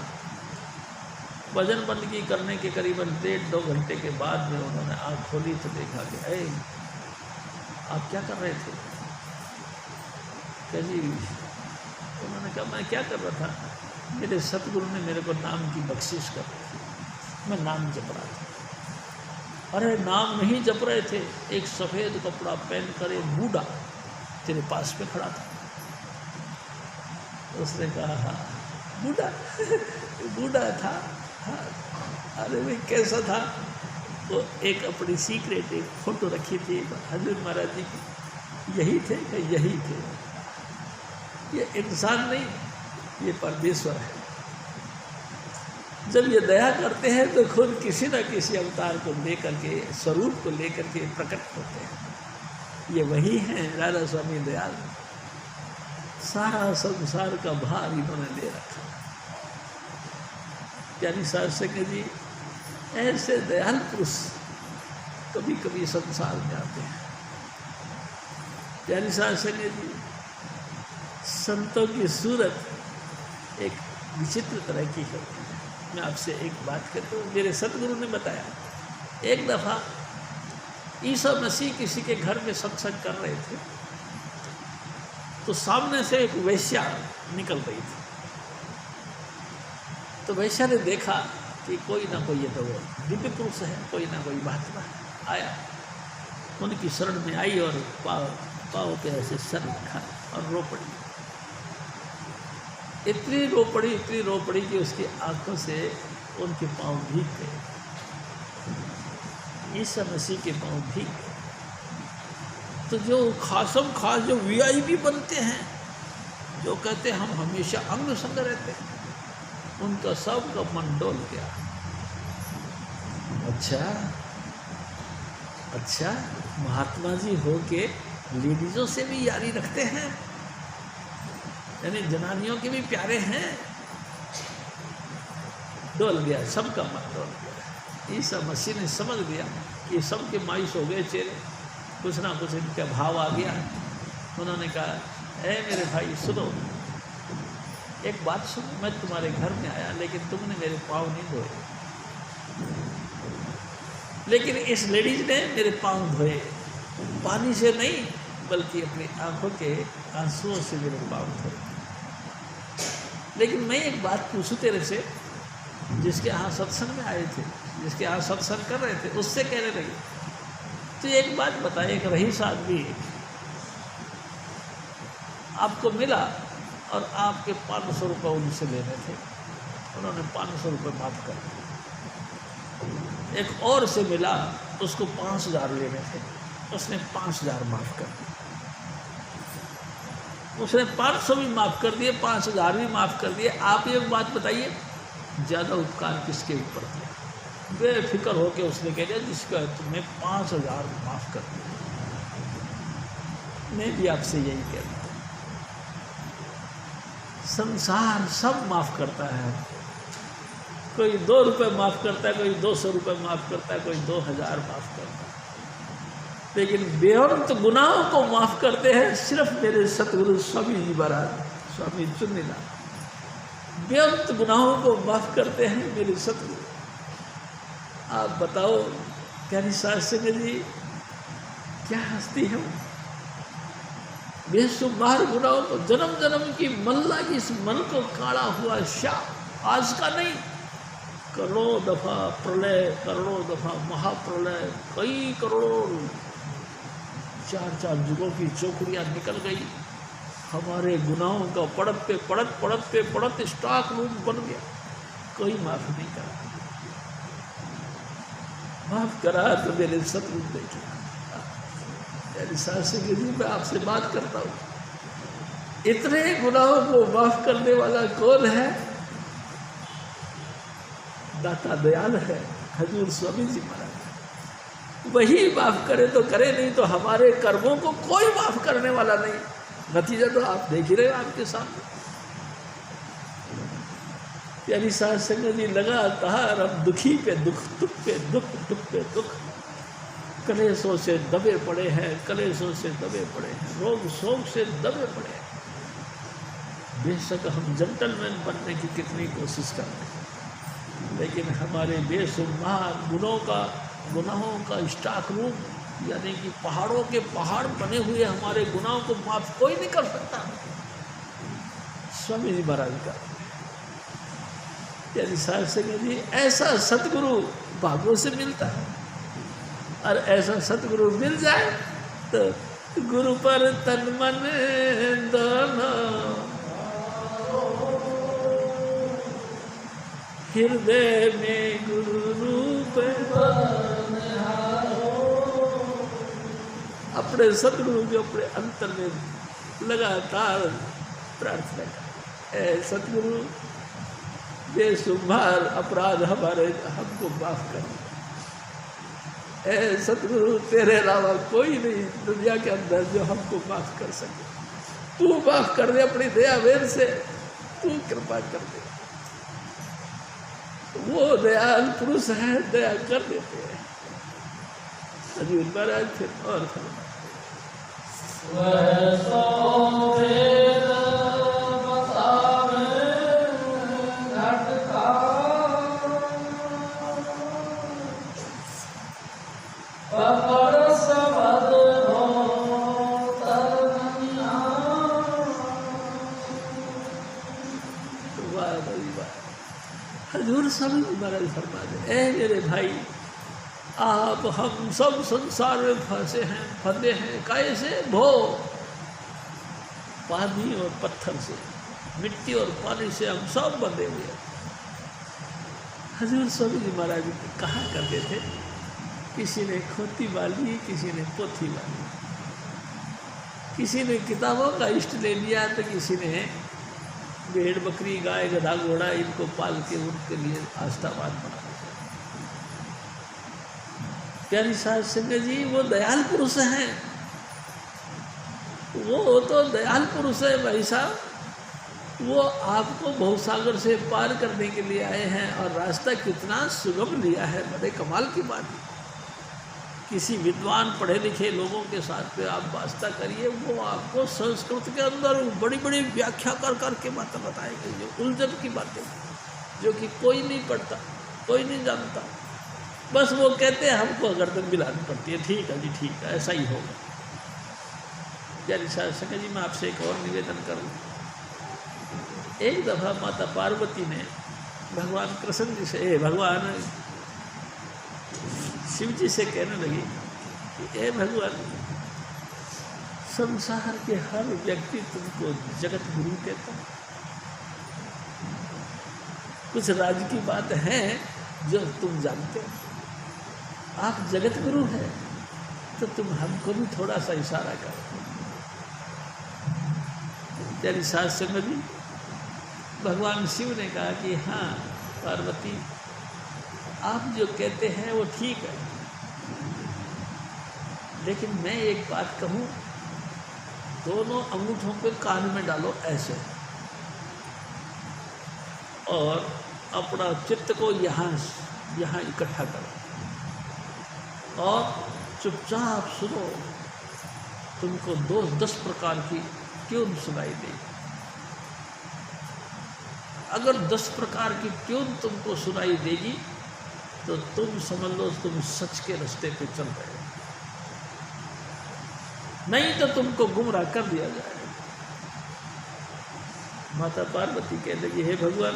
भजन बंदगी करने के करीबन 1.5-2 घंटे के बाद में उन्होंने आँख खोली तो देखा कि अरे आप क्या कर रहे थे? क्या जी? उन्होंने कहा मैं क्या कर रहा था, मेरे सतगुरु ने मेरे को नाम की बख्शिश कर दी थी, मैं नाम जप रहा था। अरे नाम नहीं जप रहे थे, एक सफ़ेद कपड़ा पहन कर एक बूढ़ा तेरे पास में खड़ा था। उसने कहा हाँ बूढ़ा बूढ़ा था। हाँ अरे भाई कैसा था? वो एक अपनी सीक्रेट एक फ़ोटो रखी थी हजूर महाराज जी की, यही थे कि यही थे? ये इंसान नहीं, ये परमेश्वर है। जब ये दया करते हैं तो खुद किसी न किसी अवतार को लेकर के, स्वरूप को लेकर के प्रकट होते हैं। ये वही हैं राधा स्वामी दयाल। सारा संसार का भार इन्होंने ले रखा। यानी सार संगत जी ऐसे दयाल पुरुष कभी कभी संसार में आते हैं। यानी सार संगत जी संतों की सूरत एक विचित्र तरह की है। मैं आपसे एक बात कहता हूँ, मेरे सतगुरु ने बताया, एक दफ़ा ईसा मसीह किसी के घर में सत्संग कर रहे थे तो सामने से एक वेश्या निकल रही थी। तो वेश्या ने देखा कि कोई ना कोई ये तो दिव्य पुरुष है, कोई ना कोई महात्मा है। आया, उनकी शरण में आई और पाँव पे ऐसे सर रखा और रो पड़ी। इतनी रो पड़ी कि उसकी आंखों से उनके पाँव भीग गए, ईसा मसीह के पाँव भीग गए। तो जो खासम खास जो वीआईपी बनते हैं, जो कहते हैं हम हमेशा अंग संग रहते हैं, उनका सबका मन डोल गया। अच्छा महात्मा जी हो के लेडीज़ों से भी यारी रखते हैं, यानी जनानियों के भी प्यारे हैं। डोल गया, सबका मन डोल गया। ईसा मसीह ने समझ लिया कि सबके मायूस हो गए चेहरे, कुछ ना कुछ इनका भाव आ गया। उन्होंने कहा, ए मेरे भाई सुनो, एक बात सुनो, मैं तुम्हारे घर में आया लेकिन तुमने मेरे पाँव नहीं धोए, लेकिन इस लेडीज ने मेरे पाँव धोए, पानी से नहीं बल्कि अपनी आंखों के आंसुओं से मेरे पाँव धोए। लेकिन मैं एक बात पूछूं तेरे से, जिसके यहाँ सत्संग में आए थे, जिसके यहाँ सत्संग कर रहे थे, उससे कहने लगे, तो एक बात बता, एक रईस आदमी आपको मिला और आपके 500 रुपये उनसे लेने थे, उन्होंने 500 रुपये माफ़ कर दिए। एक और से मिला, उसको 5000 लेने थे, उसने 5000 माफ़ कर दिए। उसने 500 भी माफ़ कर दिए, 5000 भी माफ़ कर दिए। आप एक बात बताइए, ज़्यादा उपकार किसके ऊपर किया? बेफिक्र होकर उसने कह दिया, जिसका तुमने 5000 माफ़ कर दिया। मैं भी आपसे यही कहता हूँ, संसार सब माफ़ करता है। कोई 2 रुपये माफ़ करता है, कोई 200 रुपये माफ़ करता है, कोई 2000 माफ़ करता है, लेकिन बेअंत गुनाहों को माफ़ करते हैं सिर्फ मेरे सतगुरु स्वामी जी महाराज, स्वामी चुन्नीलाल। बेअंत गुनाहों को माफ़ करते हैं मेरे सतगुरु। आप बताओ प्यारी सास संगत जी, क्या हस्ती है वो? बेशुमार गुनाहों को, जन्म जन्म की मल्ला की इस मन को काढ़ा हुआ शाप आज का नहीं, करोड़ों दफ़ा प्रलय, करोड़ों दफ़ा महाप्रलय, कई करोड़ों 4-4 युगों की चौकड़ियाँ निकल गई। हमारे गुनाहों का पड़त पे स्टॉक रूम बन गया, कोई माफ़ नहीं करा। माफ़ करा तो मेरे सतगुरु देखे। मेरी सास जी, मैं आपसे बात करता हूँ, इतने गुनाहों को माफ़ करने वाला कौन है? दाता दयाल है, हजूर स्वामी जी महाराज। वही माफ करे तो करे, नहीं तो हमारे कर्मों को कोई माफ करने वाला नहीं। नतीजा तो आप देख ही रहे हो आपके सामने। यानी साध संगत जी लगातार अब दुखी पे दुख, दुख पे दुख, दुख पे दुख, कलेशों से दबे पड़े हैं, कलेशों से दबे पड़े हैं, रोग शोक से दबे पड़े हैं। बेशक हम जेंटलमैन बनने की कितनी कोशिश कर रहे हैं, लेकिन हमारे बेशुमार गुनाहों का स्टॉक रूम, यानी कि पहाड़ों के पहाड़ बने हुए हमारे गुनाहों को माफ कोई नहीं कर सकता। स्वामी जी महाराज का यानी साध संगत जी ऐसा सतगुरु भाग्यों से मिलता है, और ऐसा सतगुरु मिल जाए तो गुरु पर तन मन दोनों, हृदय में गुरु रूप अपने सतगुरु के अपने अंतर में लगातार प्रार्थना कर, सतगुरु बेशुमार अपराध हमारे हमको माफ कर। सतगुरु तेरे अलावा कोई नहीं दुनिया के अंदर जो हमको माफ कर सके। तू माफ कर दे अपनी दया वेर से, तू कृपा कर दे। वो दयाल पुरुष है, दया कर देते हैं। हजूर महाराज फिर और हजूर स्वामी महाराज फरमा दे, ए मेरे भाई, आप हम सब संसार में फंसे हैं कैसे? भो पानी और पत्थर से, मिट्टी और पानी से हम सब बंधे हुए हैं। हजूर स्वामी जी महाराज कहा करते थे, किसी ने खोती वाली, किसी ने पोथी वाली, किसी ने किताबों का इष्ट ले लिया, तो किसी ने भेड़ बकरी गाय गधा घोड़ा इनको पाल के उनके लिए आस्थावान बना। प्यारी साध संगत जी वो दयाल पुरुष हैं, वो तो दयाल पुरुष है भाई साहब। वो आपको भवसागर से पार करने के लिए आए हैं, और रास्ता कितना सुगम लिया है, बड़े कमाल की बात है। किसी विद्वान पढ़े लिखे लोगों के साथ पे आप वास्ता करिए, वो आपको संस्कृत के अंदर बड़ी बड़ी व्याख्या कर करके बातें बताएंगे, जो उलझन की बातें, जो कि कोई नहीं पढ़ता, कोई नहीं जानता। बस वो कहते हैं हमको गर्दन मिलानी पड़ती है, ठीक है जी ठीक है, ऐसा ही होगा। यानी साध संगत जी मैं आपसे एक और निवेदन करूँ। एक दफ़ा माता पार्वती ने भगवान कृष्ण जी से, भगवान शिव जी से कहने लगी कि ए भगवान, संसार के हर व्यक्ति तुमको जगत गुरु कहता है, कुछ राज की बात है जो तुम जानते हो, आप जगत गुरु हैं, तो तुम हमको भी थोड़ा सा इशारा करो। तेरी साध संगत जी भगवान शिव ने कहा कि हाँ पार्वती, आप जो कहते हैं वो ठीक है, लेकिन मैं एक बात कहूँ, दोनों अंगूठों पे कान में डालो ऐसे, और अपना चित्त को यहाँ इकट्ठा करो और चुपचाप सुनो। तुमको 10 प्रकार की ट्यून सुनाई देगी। अगर 10 प्रकार की ट्यून तुमको सुनाई देगी तो तुम समझ लो तुम सच के रास्ते पे चल रहे हो, नहीं तो तुमको गुमराह कर दिया जाएगा। माता पार्वती कहने लगी, हे भगवान,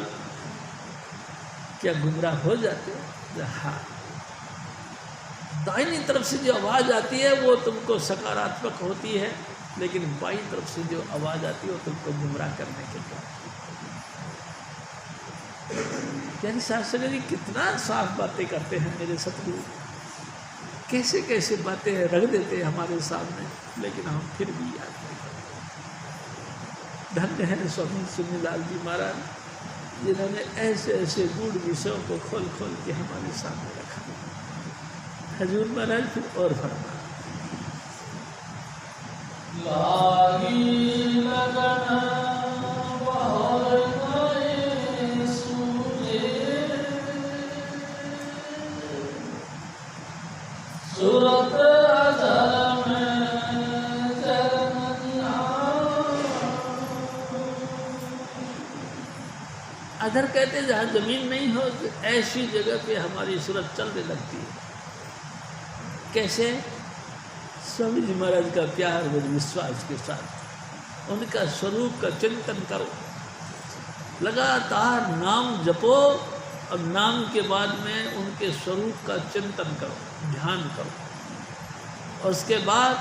क्या गुमराह हो जाते हो? हाँ, दाहिनी तरफ से जो आवाज़ आती है वो तुमको सकारात्मक होती है, लेकिन बाईं तरफ से जो आवाज़ आती है वो तुमको गुमराह करने के लिए। यानी साध संगत जी कितना साफ बातें करते हैं मेरे सतगुरु, कैसे कैसे बातें रख देते हैं हमारे सामने, लेकिन हम फिर भी याद नहीं करते। धन्य है स्वामी सुनीलाल जी महाराज, जिन्होंने ऐसे ऐसे गूढ़ विषयों को खोल खोल के हमारे सामने रखा। हजूर महाराज फिर और फरमा, लागी लगन बहर गए सूझे, सूरत अजर में चरनिया। अधर कहते जहाँ जमीन नहीं हो ऐसी जगह पे हमारी सूरत चलने लगती है। कैसे? स्वामी जी महाराज का प्यार और विश्वास के साथ उनका स्वरूप का चिंतन करो, लगातार नाम जपो और नाम के बाद में उनके स्वरूप का चिंतन करो, ध्यान करो। और उसके बाद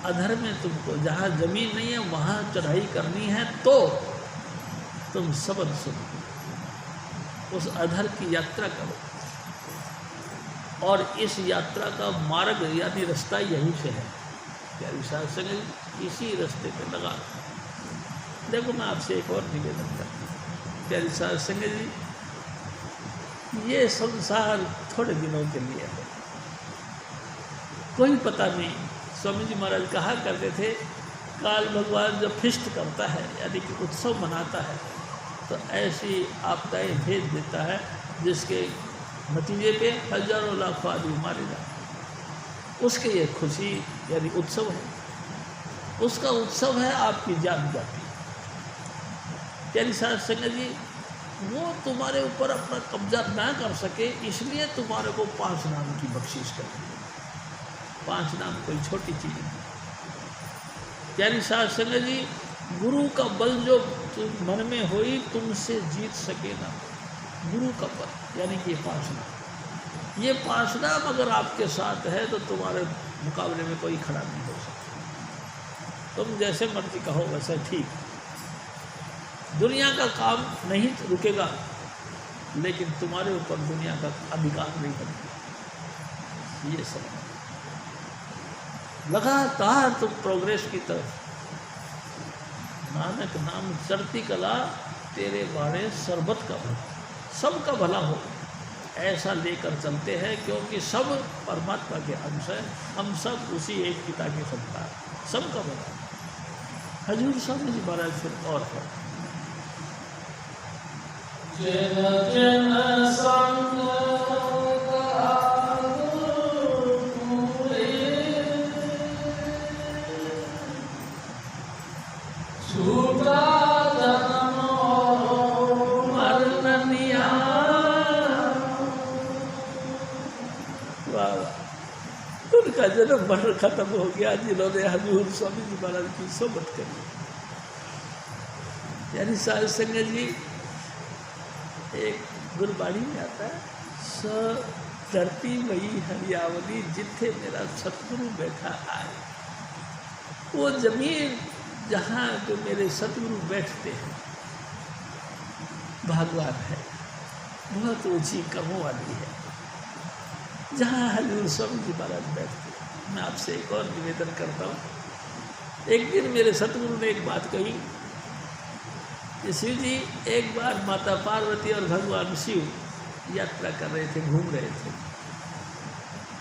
अधर में तुमको जहाँ जमीन नहीं है वहाँ चढ़ाई करनी है तो तुम शब्द सुनो, उस अधर की यात्रा करो। और इस यात्रा का मार्ग यानी रास्ता यहीं से है। प्यारी साध संगत इसी रास्ते पे लगा। देखो मैं आपसे एक और निवेदन करता हूँ, प्यारी साध संगत जी, ये संसार थोड़े दिनों के लिए है, कोई पता नहीं। स्वामी जी महाराज कहा करते थे, काल भगवान जब फिस्ट करता है यानी कि उत्सव मनाता है तो ऐसी आपदाएं भेज देता है जिसके नतीजे पे हजारों लाखों आदमी मारे जाते। उसके ये खुशी यानी उत्सव है, उसका उत्सव है आपकी जान जाती। प्यारी साध संगत जी, वो तुम्हारे ऊपर अपना कब्जा ना कर सके इसलिए तुम्हारे को 5 नाम की बख्शिश कर दी। 5 नाम कोई छोटी चीज़ नहीं। प्यारी साध संगत जी, गुरु का बल जो मन में होई तुमसे जीत सके ना। गुरु का बल यानी कि 5 नाम, ये 5 नाम अगर आपके साथ है तो तुम्हारे मुकाबले में कोई खड़ा नहीं हो सकता। तुम जैसे मर्जी कहो वैसे ठीक। दुनिया का काम नहीं रुकेगा लेकिन तुम्हारे ऊपर दुनिया का अधिकार नहीं बनेगा। ये सब लगातार तुम प्रोग्रेस की तरफ। नानक नाम चढ़ती कला तेरे बारे सरबत का भला, सबका भला हो ऐसा लेकर चलते हैं, क्योंकि सब परमात्मा के अंश है। हम सब उसी एक पिता के संतान, सबका भला। हजूर स्वामी जी महाराज फिर और है, जिन जिन संग छूटा जन्म मरनिया। उनका जन्म मरण खत्म हो गया जिन्होंने हजूर स्वामी जी महाराज की सोबत करी। यानी साध संगत जी, एक गुरबाणी में आता है, स धरती मई हरियावली जिथे मेरा सतगुरु बैठा आए। वो जमीन जहाँ जो मेरे सतगुरु बैठते हैं भगवान है, बहुत ऊंची कमों वाली है जहाँ हजूर स्वामी जी महाराज बैठते हैं। मैं आपसे एक और निवेदन करता हूँ। एक दिन मेरे सतगुरु ने एक बात कही कि शिव जी, एक बार माता पार्वती और भगवान शिव यात्रा कर रहे थे, घूम रहे थे।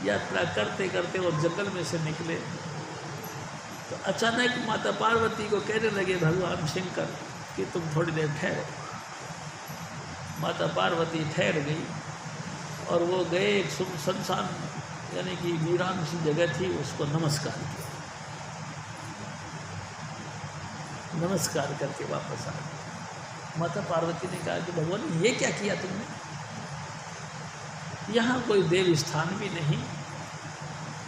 यात्रा करते करते और जंगल में से निकले तो अचानक माता पार्वती को कहने लगे भगवान शंकर कि तुम थोड़ी देर ठहरो। माता पार्वती ठहर गई और वो गए एक सुनसान यानी कि वीरान सी जगह थी, उसको नमस्कार किया। नमस्कार करके वापस आ गए। माता पार्वती ने कहा कि भगवान ये क्या किया तुमने? यहाँ कोई देव स्थान भी नहीं,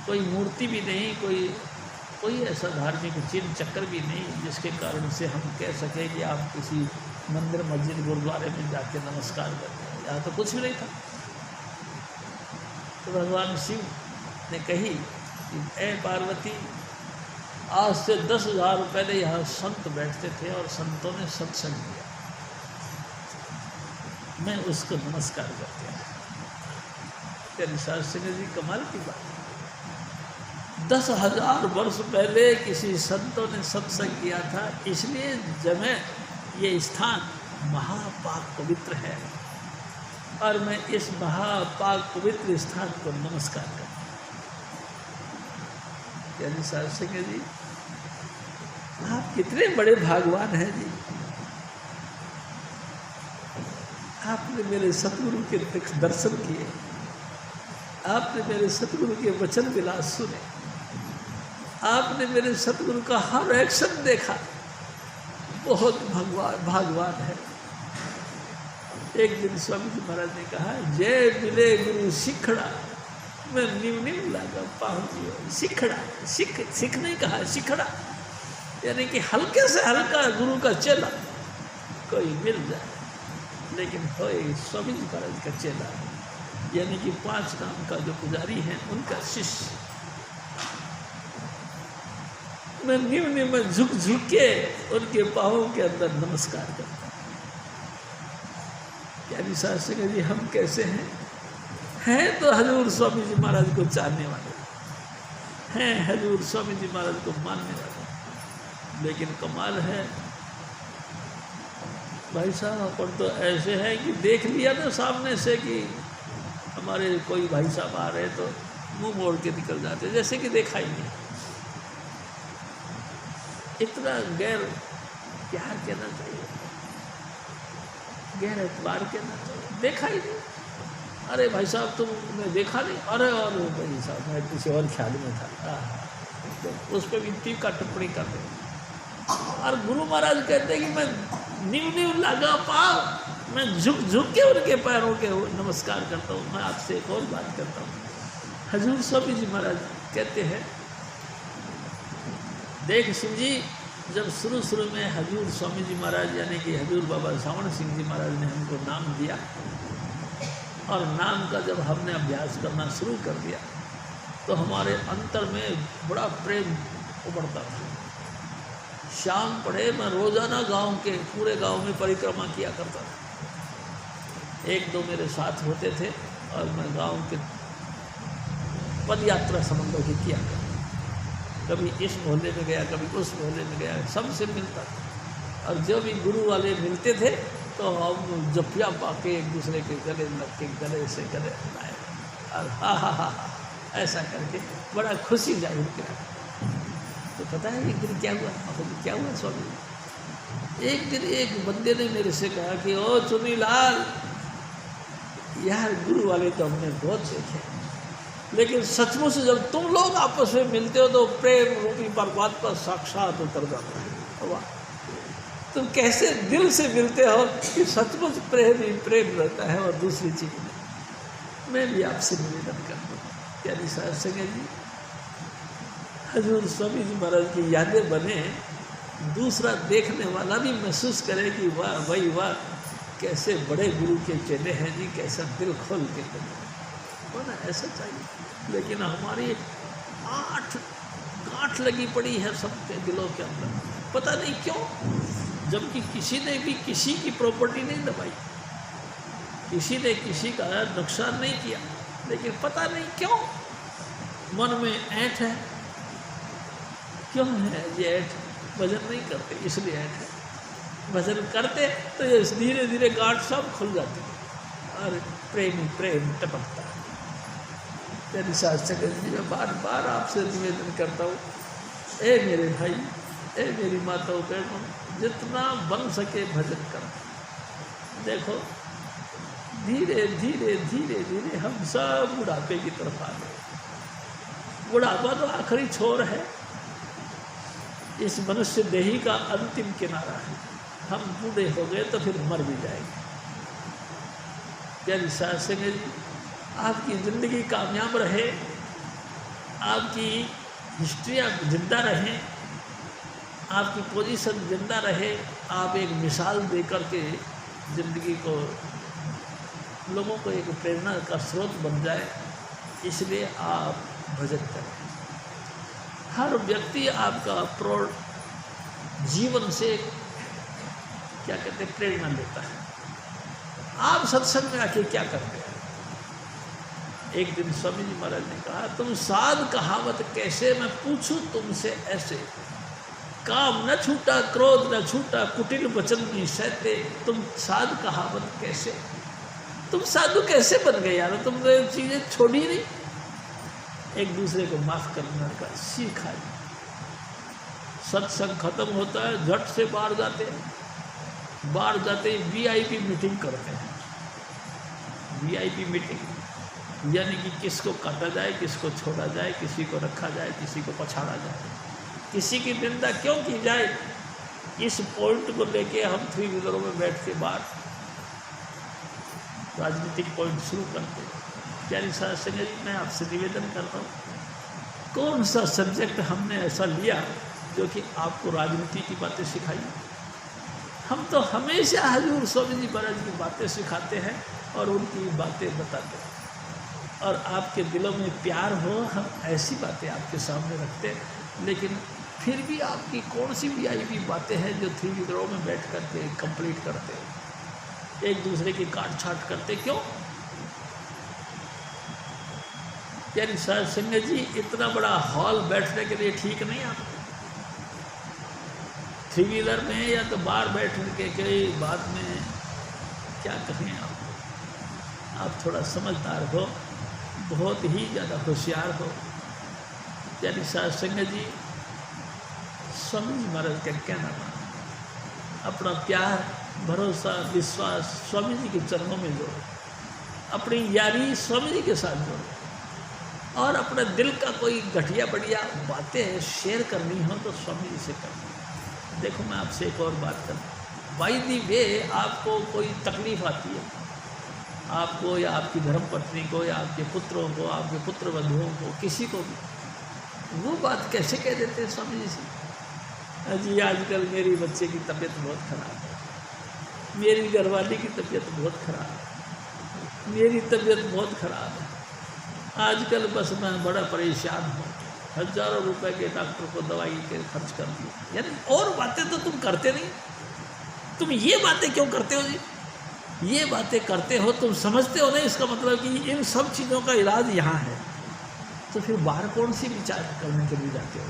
कोई मूर्ति भी नहीं, कोई ऐसा धार्मिक चिन्ह चक्र भी नहीं जिसके कारण से हम कह सकें कि आप किसी मंदिर मस्जिद गुरुद्वारे में जाके नमस्कार करते हैं। यहाँ तो कुछ भी नहीं था। तो भगवान शिव ने कही कि ए पार्वती, आज से 10,000 पहले यहाँ संत बैठते थे और संतों ने सत्संग किया, मैं उसको नमस्कार करते हैं। तेरी साध संगत जी, कमाल की बात। 10,000 वर्ष पहले किसी संतों ने सत्संग किया था, इसलिए जब ये स्थान महापाक पवित्र है। और मैं इस महापाक पवित्र स्थान को नमस्कार करता हूँ। यानी साहब सिंह जी, आप कितने बड़े भगवान हैं जी। आपने मेरे सतगुरु के दर्शन किए, आपने मेरे सतगुरु के वचन विलास सुने, आपने मेरे सतगुरु का हर एक्शन देखा। बहुत भगवान है। एक दिन स्वामी जी महाराज ने कहा, जय मिले गुरु सिखड़ा, मैं न्यू न्यू लागा पाऊँ। सिखड़ा, सिख नहीं कहा, सिखड़ा, यानी कि हल्के से हल्का गुरु का चेला कोई मिल जाए, लेकिन होए स्वामी जी महाराज का चेला, यानी कि 5 नाम का जो पुजारी है उनका शिष्य। मैं न्यून में झुक के उनके पाँवों के अंदर नमस्कार करता हूँ। यानी साहब सिंह जी, हम कैसे हैं तो हजूर स्वामी जी महाराज को चाहने वाले हैं, हजूर स्वामी जी महाराज को मानने वाले। लेकिन कमाल है भाई साहब, अपन तो ऐसे हैं कि देख लिया ना सामने से कि हमारे कोई भाई साहब आ रहे तो मुंह मोड़ के निकल जाते, जैसे कि देखा ही नहीं। इतना गैर क्या कहना चाहिए, गैर एतबार कहना चाहिए, देखा ही नहीं। अरे भाई साहब तुमने देखा नहीं, अरे और भाई साहब मैं किसी और ख्याल में था, तो उस पर भी टीका टिप्पणी कर रहे। और गुरु महाराज कहते हैं कि मैं न्यू लगा पाओ, मैं झुक के उनके पैरों के नमस्कार करता हूँ। मैं आपसे एक और बात करता हूँ। हजूर स्वामी जी महाराज कहते हैं, देख सिंह जी, जब शुरू में हजूर स्वामी जी महाराज यानी कि हजूर बाबा सावण सिंह जी महाराज ने हमको नाम दिया, और नाम का जब हमने अभ्यास करना शुरू कर दिया तो हमारे अंतर में बड़ा प्रेम उमड़ता था। शाम पड़े मैं रोज़ाना पूरे गांव में परिक्रमा किया करता था। 1-2 मेरे साथ होते थे और मैं गांव के पद यात्रा समंदर की किया करता। कभी इस मोहल्ले में गया, कभी उस मोहल्ले में गया, सबसे मिलता था। और जब भी गुरु वाले मिलते थे तो हम जपिया पाके एक दूसरे के गले लग के गले से गले लगाए और हा ऐसा करके बड़ा खुशी जाहिर किया। तो पता है एक दिन क्या हुआ स्वामी, एक दिन एक बंदे ने मेरे से कहा कि ओ चुनी लाल, यार गुरु वाले तो हमने बहुत देखे, लेकिन सचमुच जब तुम लोग आपस में मिलते हो तो प्रेम रूपी पर्वत पर साक्षात उतर जाता है। वाह, तुम कैसे दिल से मिलते हो कि सचमुच प्रेम ही प्रेम रहता है और दूसरी चीज़ नहीं। मैं भी आपसे निवेदन करता हूँ, यानी साहब सिंह जी, हजूर स्वामी जी महाराज की यादें बने, दूसरा देखने वाला भी महसूस करे कि वाह भाई वाह, कैसे बड़े गुरु के चेले हैं जी, कैसा दिल खोल के होना ऐसा चाहिए। लेकिन हमारी 8 गांठ लगी पड़ी है सबके दिलों के अंदर, पता नहीं क्यों, जबकि किसी ने भी किसी की प्रॉपर्टी नहीं दबाई, किसी ने किसी का नुकसान नहीं किया, लेकिन पता नहीं क्यों मन में ऐंठ है। क्यों है ये ऐंठ? भजन नहीं करते इसलिए ऐंठ है। भजन करते तो ये धीरे धीरे गांठ सब खुल जाती है और प्रेम ही प्रेम टपकता है। तेरी शास्त्र जी, मैं बार बार आपसे निवेदन करता हूँ, ए मेरे भाई, ए मेरी माताओं बहनों, जितना बन सके भजन करो। देखो धीरे धीरे धीरे धीरे हम सब बुढ़ापे की तरफ आ गए। बुढ़ापा तो आखिरी छोर है, इस मनुष्य देही का अंतिम किनारा है। हम बूढ़े हो गए तो फिर मर भी जाएंगे। प्यारी सास सिंह जी, आपकी ज़िंदगी कामयाब रहे, आपकी हिस्ट्रियाँ जिंदा रहें, आपकी पोजीशन जिंदा रहे, आप एक मिसाल दे कर के ज़िंदगी को, लोगों को एक प्रेरणा का स्रोत बन जाए, इसलिए आप भजन करें। हर व्यक्ति आपका जीवन से क्या कहते हैं, प्रेरणा लेता है। आप सत्संग में आके क्या करते हैं? एक दिन स्वामी जी महाराज ने कहा, तुम साध कहावत कैसे, मैं पूछूं तुमसे ऐसे, काम न छूटा क्रोध न छूटा कुटिल वचन में सहते, तुम साध कहावत कैसे। तुम साधु कैसे बन गए यार, तुमने चीज़ें छोड़ी नहीं। एक दूसरे को माफ़ करने का सीखा। सत्संग खत्म होता है, झट से बाहर जाते हैं, बाहर जाते ही VIP मीटिंग करते हैं। VIP मीटिंग यानी कि किसको काटा जाए, किसको छोड़ा जाए, किसी को रखा जाए, किसी को पछाड़ा जाए, किसी की निंदा क्यों की जाए। इस पॉइंट को लेके हम 3 व्हीलरों में बैठ के बाहर राजनीतिक पॉइंट शुरू करते हैं। प्यारी साथ संगत जी, मैं आपसे निवेदन करता हूँ, कौन सा सब्जेक्ट हमने ऐसा लिया जो कि आपको राजनीति की बातें सिखाई। हम तो हमेशा हजूर स्वामी जी महाराज की बातें सिखाते हैं और उनकी बातें बताते हैं, और आपके दिलों में प्यार हो, हम ऐसी बातें आपके सामने रखते हैं। लेकिन फिर भी आपकी कौन सी VIP बातें हैं जो 3 व्हीलरों में बैठ करके कंप्लीट करते हैं, एक दूसरे की काट छाट करते क्यों। यानी साध संगत जी, इतना बड़ा हॉल बैठने के लिए ठीक नहीं आपको। 3 व्हीलर में या तो बाहर बैठ के कई बात में क्या कहें आप थोड़ा समझदार हो, बहुत ही ज़्यादा होशियार हो। यानी साध संगत जी, स्वामी जी महाराज का कहना मानो, अपना प्यार, भरोसा, विश्वास स्वामी जी के चरणों में जोड़ो, अपनी यारी स्वामी जी के साथ जोड़ो, और अपने दिल का कोई घटिया बढ़िया बातें शेयर करनी हो तो स्वामी जी से करनी। देखो, मैं आपसे एक और बात करूँ, बाई दी वे आपको कोई तकलीफ़ आती है, आपको या आपकी धर्मपत्नी को या आपके पुत्रों को, आपके पुत्र बंधुओं को, किसी को भी, वो बात कैसे कह देते हैं स्वामी जी से, जी आजकल मेरी बच्चे की तबीयत बहुत ख़राब है, मेरी घरवाली की तबीयत बहुत ख़राब है, मेरी तबीयत बहुत ख़राब है, आजकल बस मैं बड़ा परेशान हूँ, हज़ारों रुपए के डॉक्टर को दवाई के खर्च कर दिए। यानी और बातें तो तुम करते नहीं, तुम ये बातें क्यों करते हो जी। ये बातें करते हो, तुम समझते हो नहीं, इसका मतलब कि इन सब चीज़ों का इलाज यहाँ है, तो फिर बाहर कौन सी विचार करने के लिए जाते हो।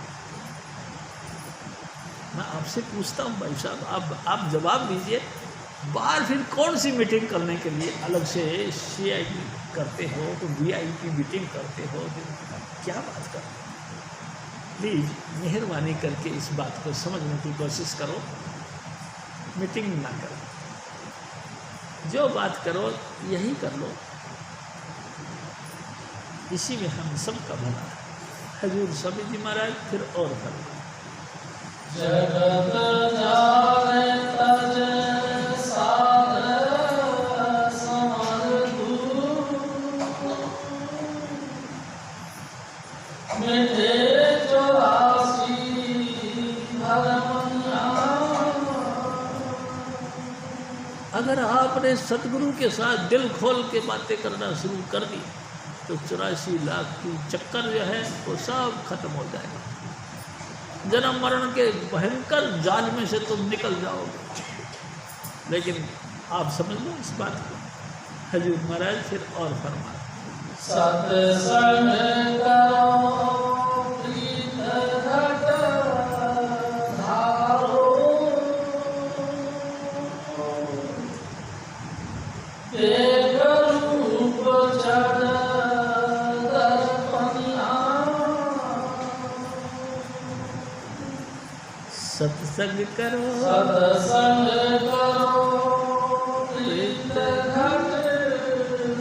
मैं आपसे पूछता हूँ भाई साहब, आप जवाब दीजिए, बाहर फिर कौन सी मीटिंग करने के लिए अलग से CID करते हो, तो VIP मीटिंग करते हो, क्या बात करते हो। प्लीज़ मेहरबानी करके इस बात को समझने की कोशिश करो। मीटिंग ना करो, जो बात करो यही कर लो, इसी में हम सबका भला है। हजूर स्वामी जी महाराज फिर और करो, जगत जाने तज साध समर दूर, मिटे चौरासी धर्म ज्ञान। अगर आपने सतगुरु के साथ दिल खोल के बातें करना शुरू कर दी तो 84 लाख की चक्कर जो है वो सब खत्म हो जाएगा। जन्म मरण के भयंकर जाल में से तुम निकल जाओगे। लेकिन आप समझ लो इस बात को। हजूर महाराज फिर और फरमा, सत्संग करो प्रीत घट धारो, एक रूप चढ़ दर्पणिया। सत्संग करो, सत्संग करो प्रीत घट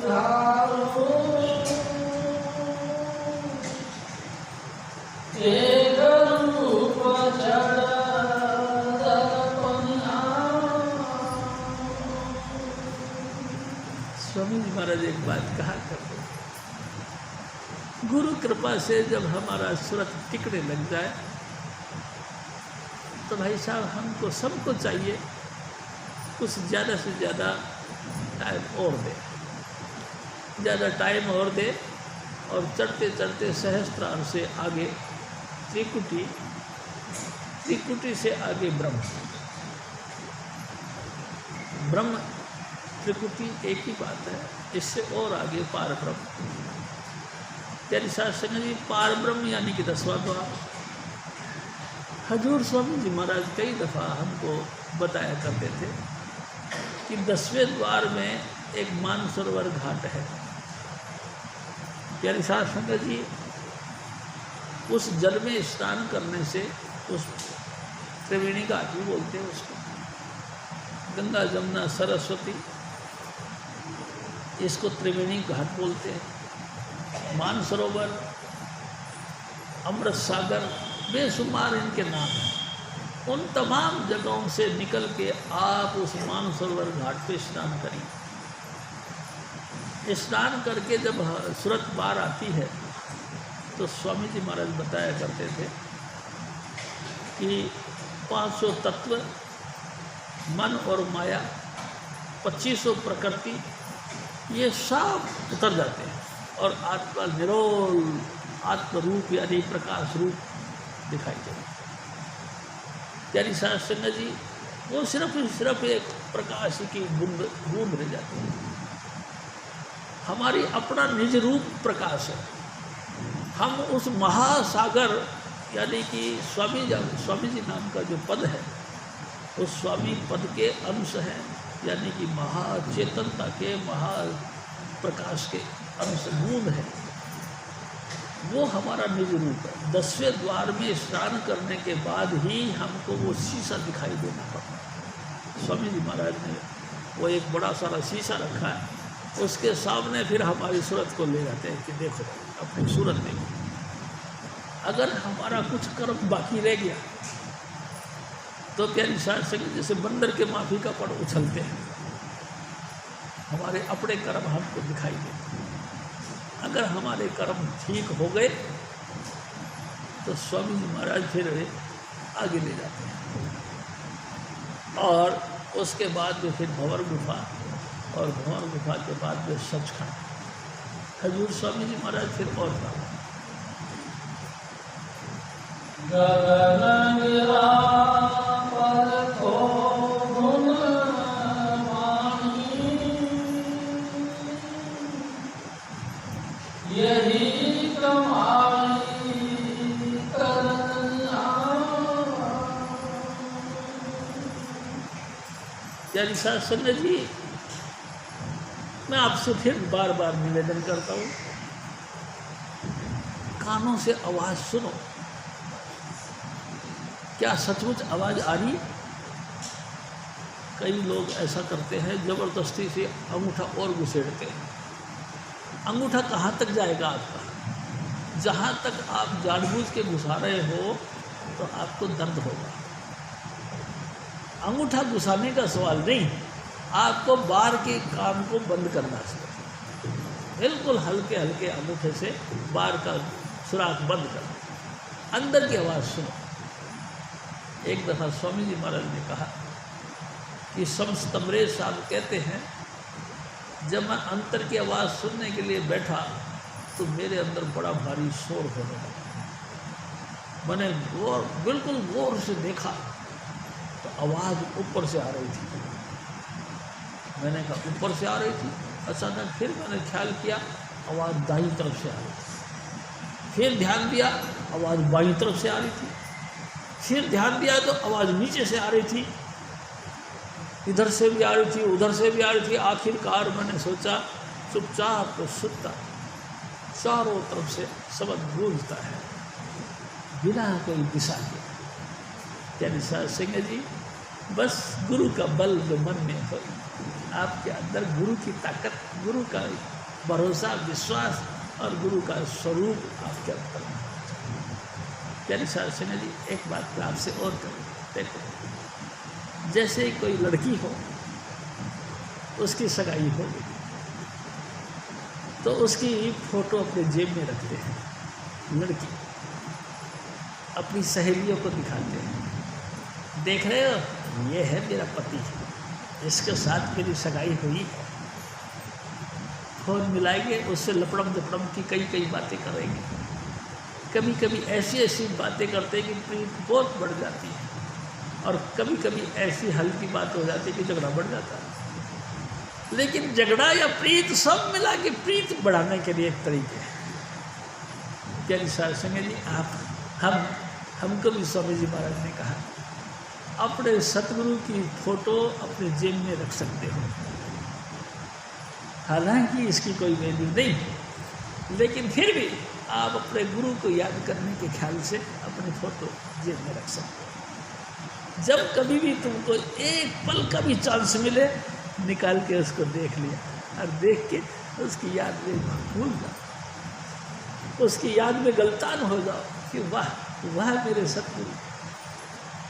धारो, एक रूप चढ़ दर्पणिया। स्वामी जी महाराज एक बात कहा करते, गुरु कृपा से जब हमारा सूरत टिकने लग जाए तो भाई साहब हमको सबको चाहिए कुछ ज़्यादा से ज़्यादा टाइम और दे, ज़्यादा टाइम और दे, और चढ़ते चढ़ते सहस्त्रार से आगे त्रिकुटी, त्रिकुटी से आगे ब्रह्म, ब्रह्म त्रिकुटी एक ही बात है, इससे और आगे पार ब्रह्म। यानी शास्त्र जी पार ब्रह्म यानी कि 10वां द्वार। हजूर स्वामी जी महाराज कई दफ़ा हमको बताया करते थे कि 10वें द्वार में एक मानसरोवर घाट है। प्यारे साध संगत जी, उस जल में स्नान करने से, उस त्रिवेणी घाट भी बोलते हैं उसको, गंगा जमुना सरस्वती, इसको त्रिवेणी घाट बोलते हैं। मानसरोवर, अमृत सागर, बेशुमार इनके नाम हैं। उन तमाम जगहों से निकल के आप उस मानसरोवर घाट पे स्नान करिए। स्नान करके जब सूरत बाहर आती है तो स्वामी जी महाराज बताया करते थे कि 500 तत्व, मन और माया, 2500 प्रकृति, ये सब उतर जाते हैं और आत्मा निरोल आत्मरूप यानी प्रकाश रूप दिखाई देता है। प्यारी साध संगत जी, वो सिर्फ एक प्रकाश की बूंद रह जाती है। हमारी अपना निज रूप प्रकाश है। हम उस महासागर यानी कि स्वामी जी नाम का जो पद है, उस स्वामी पद के अंश हैं, यानी कि महाचेतनता के महाप्रकाश के अंश बूंद है। वो हमारा निज रूप है। 10वें द्वार में स्नान करने के बाद ही हमको वो शीशा दिखाई देना पड़ता है। स्वामी जी महाराज ने वो एक बड़ा सारा शीशा रखा है, उसके सामने फिर हमारी सूरत को ले जाते हैं कि देखो अपनी सूरत देखो। अगर हमारा कुछ कर्म बाकी रह गया तो प्यारी साध संगत, जैसे बंदर के माफी का पड़ उछलते हैं, हमारे अपने कर्म हमको दिखाई देते हैं। अगर हमारे कर्म ठीक हो गए तो स्वामी जी महाराज फिर आगे ले जाते हैं और उसके बाद में फिर भंवर गुफा, और भंवर गुफा के बाद में सचखंड। हजूर स्वामी जी महाराज फिर और प्यारी साध संगत जी, मैं आपसे फिर बार बार निवेदन करता हूँ, कानों से आवाज़ सुनो। क्या सचमुच आवाज़ आ रही? कई लोग ऐसा करते हैं, ज़बरदस्ती से अंगूठा और घुसेड़ते हैं। अंगूठा कहाँ तक जाएगा आपका? जहाँ तक आप जानबूझ के घुसा रहे हो तो आपको दर्द होगा। अंगूठा घुसाने का सवाल नहीं, आपको बार के काम को बंद करना चाहिए। बिल्कुल हल्के हल्के अंगूठे से बार का सुराख बंद करना, अंदर की आवाज़ सुनो। एक दफ़ा स्वामी जी महाराज ने कहा कि समस्तमरे साहब कहते हैं, जब मैं अंतर की आवाज़ सुनने के लिए बैठा तो मेरे अंदर बड़ा भारी शोर होने लगा। मैंने बिल्कुल गौर से देखा तो आवाज़ ऊपर से आ रही थी। मैंने कहा ऊपर से आ रही थी। अचानक फिर मैंने ख्याल किया आवाज़ दाईं तरफ से आ रही थी। फिर ध्यान दिया आवाज़ बाईं तरफ से आ रही थी। फिर ध्यान दिया तो आवाज़ नीचे से आ रही थी, इधर से भी आ रही थी, उधर से भी आ रही थी। आखिरकार मैंने सोचा चुपचाप तो सुनता, चारों तरफ से शब्द गूंजता है बिना कोई दिशा के। यानी साध संगत जी, बस गुरु का बल जो मन में हो, आपके अंदर गुरु की ताकत, गुरु का भरोसा, विश्वास और गुरु का स्वरूप आपके अंदर। यानी साध संगत जी, एक बात मैं आपसे और करूँ, देखो जैसे कोई लड़की हो, उसकी सगाई हो गई तो उसकी फ़ोटो अपने जेब में रखते हैं। लड़की अपनी सहेलियों को दिखाते हैं, देख रहे हो ये है मेरा पति, इसके साथ मेरी सगाई हुई है। फ़ोन मिलाएंगे, उससे लपड़म दपड़म की कई बातें करेंगे। कभी कभी ऐसी बातें करते हैं कि प्रीत बहुत बढ़ जाती है, और कभी कभी ऐसी हल्की बात हो जाती है कि झगड़ा बढ़ जाता है। लेकिन झगड़ा या प्रीत सब मिला के प्रीत बढ़ाने के लिए एक तरीके है। प्यारी साध संगत जी, हमको भी स्वामी जी महाराज ने कहा अपने सतगुरु की फ़ोटो अपने जेब में रख सकते हो। हालांकि इसकी कोई वैल्यू नहीं है, लेकिन फिर भी आप अपने गुरु को याद करने के ख्याल से अपनी फ़ोटो जेब में रख सकते हो। जब कभी भी तुमको एक पल का भी चांस मिले, निकाल के उसको देख लिया और देख के उसकी याद में भूल जाओ, उसकी याद में गलतान हो जाओ कि वाह वाह मेरे सतगुरु।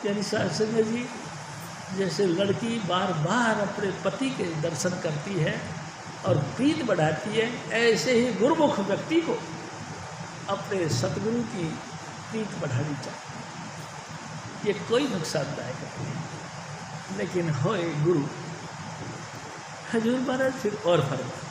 यानी साधु जी, जैसे लड़की बार बार अपने पति के दर्शन करती है और प्रीत बढ़ाती है, ऐसे ही गुरुमुख व्यक्ति को अपने सतगुरु की प्रीत बढ़ानी चाहिए। ये कोई नुकसानदायक नहीं है, लेकिन होए गुरु। हजूर महाराज फिर और फरमाते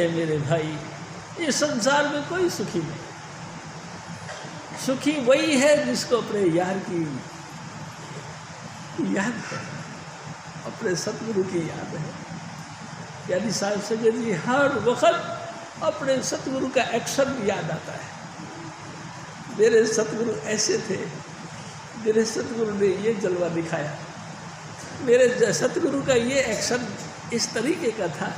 मेरे भाई, इस संसार में कोई सुखी नहीं। सुखी वही है जिसको अपने यार की याद है, अपने सतगुरु की याद है। यानी साहिब संगत जी हर वक्त अपने सतगुरु का एक्शन याद आता है। मेरे सतगुरु ऐसे थे, मेरे सतगुरु ने ये जलवा दिखाया, मेरे सतगुरु का ये एक्शन इस तरीके का था।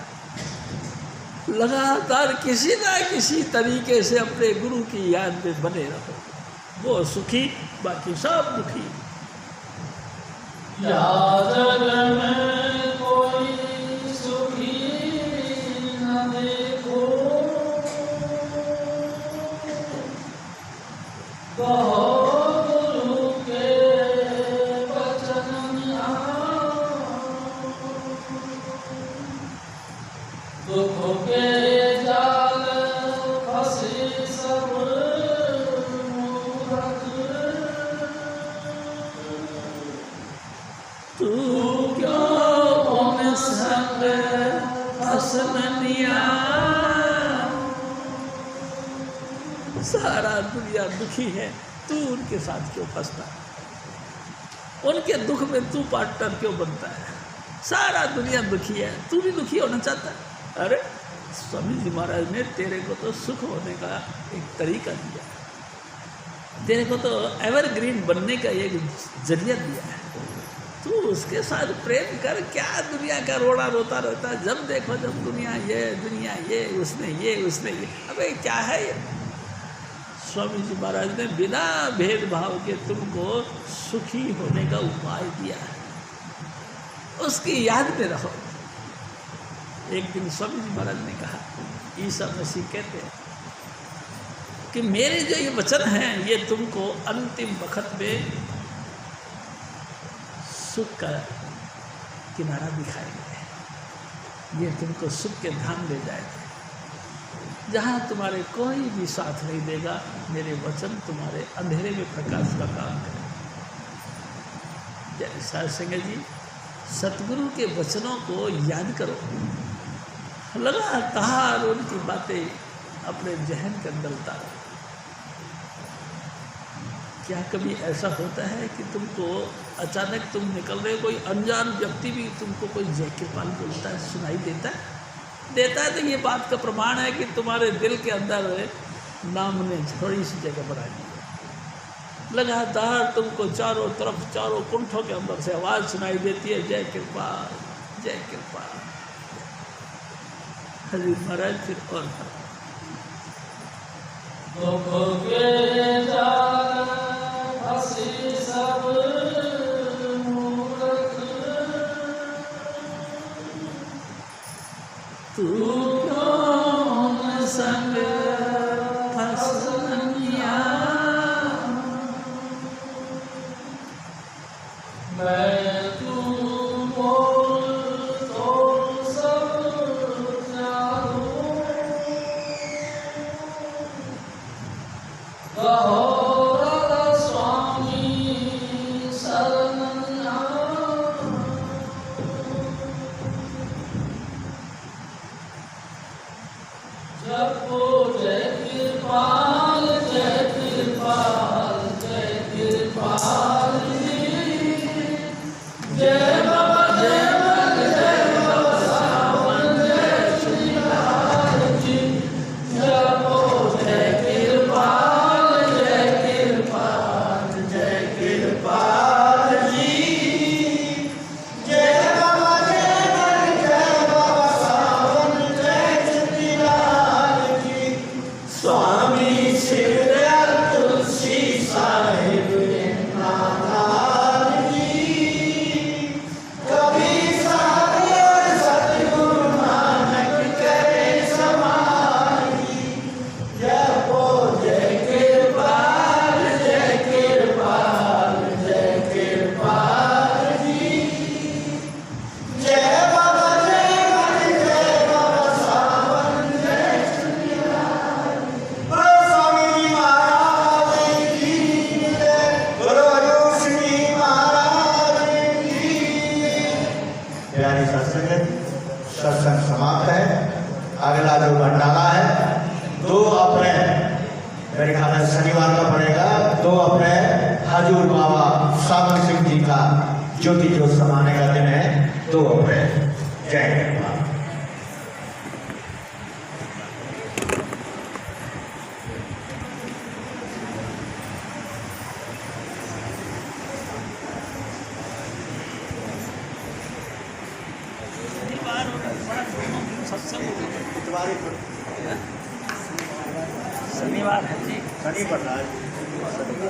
लगातार किसी ना किसी तरीके से अपने गुरु की याद में बने रहो, वो सुखी, बाकी सब दुखी। याद में कोई सुखी न देखो, गुरु के वचन दुखों के जाल फंसे सब मूरख, तू क्यों उन संग फसनिया। सारा दुनिया दुखी है, तू उनके साथ क्यों फंसता है? उनके दुख में तू पार्टनर क्यों बनता है? सारा दुनिया दुखी है, तू भी दुखी होना चाहता है? अरे स्वामी जी महाराज ने तेरे को तो सुख होने का एक तरीका दिया है, तेरे को तो एवरग्रीन बनने का एक जरिया दिया है। तू उसके साथ प्रेम कर, क्या दुनिया का रोना रोता रहता है? जब देखो जब दुनिया ये, उसने ये। अबे क्या है ये? स्वामी जी महाराज ने बिना भेदभाव के तुमको सुखी होने का उपाय दिया है, उसकी याद में रहो। एक दिन स्वामी जी महाराज ने कहा, ईसा मसीह कहते हैं कि मेरे जो ये वचन हैं ये तुमको अंतिम वक्त में सुख का किनारा दिखाएंगे, ये तुमको सुख के धाम ले जाएंगे। जहाँ तुम्हारे कोई भी साथ नहीं देगा, मेरे वचन तुम्हारे अंधेरे में प्रकाश का काम करें। जय साध संगत जी, सतगुरु के वचनों को याद करो, लगातार उनकी बातें अपने जहन के अंदर उतारो। क्या कभी ऐसा होता है कि तुमको अचानक तुम निकल रहे हो, कोई अनजान व्यक्ति भी तुमको कोई जय कृपाल बोलता है, सुनाई देता है तो ये बात का प्रमाण है कि तुम्हारे दिल के अंदर नाम ने थोड़ी सी जगह बना दी। लगातार तुमको चारों तरफ, चारों कुंठों के अंदर से आवाज़ सुनाई देती है, जय कृपाल, जय कृपाल। हजूर महाराज फिर और दुख के जाल फंसे सब मूरख, तू क्यों संग फसनिया। मैं तू बोल तो सब जाऊं, मेरे ख्याल में शनिवार का पड़ेगा 2 अप्रैल हजूर बाबा साधु सिंह जी का ज्योति ज्योत समाने का दिन है 2 अप्रैल। जय हिंद। शनिवार है जी। शनि पड़ रहा है।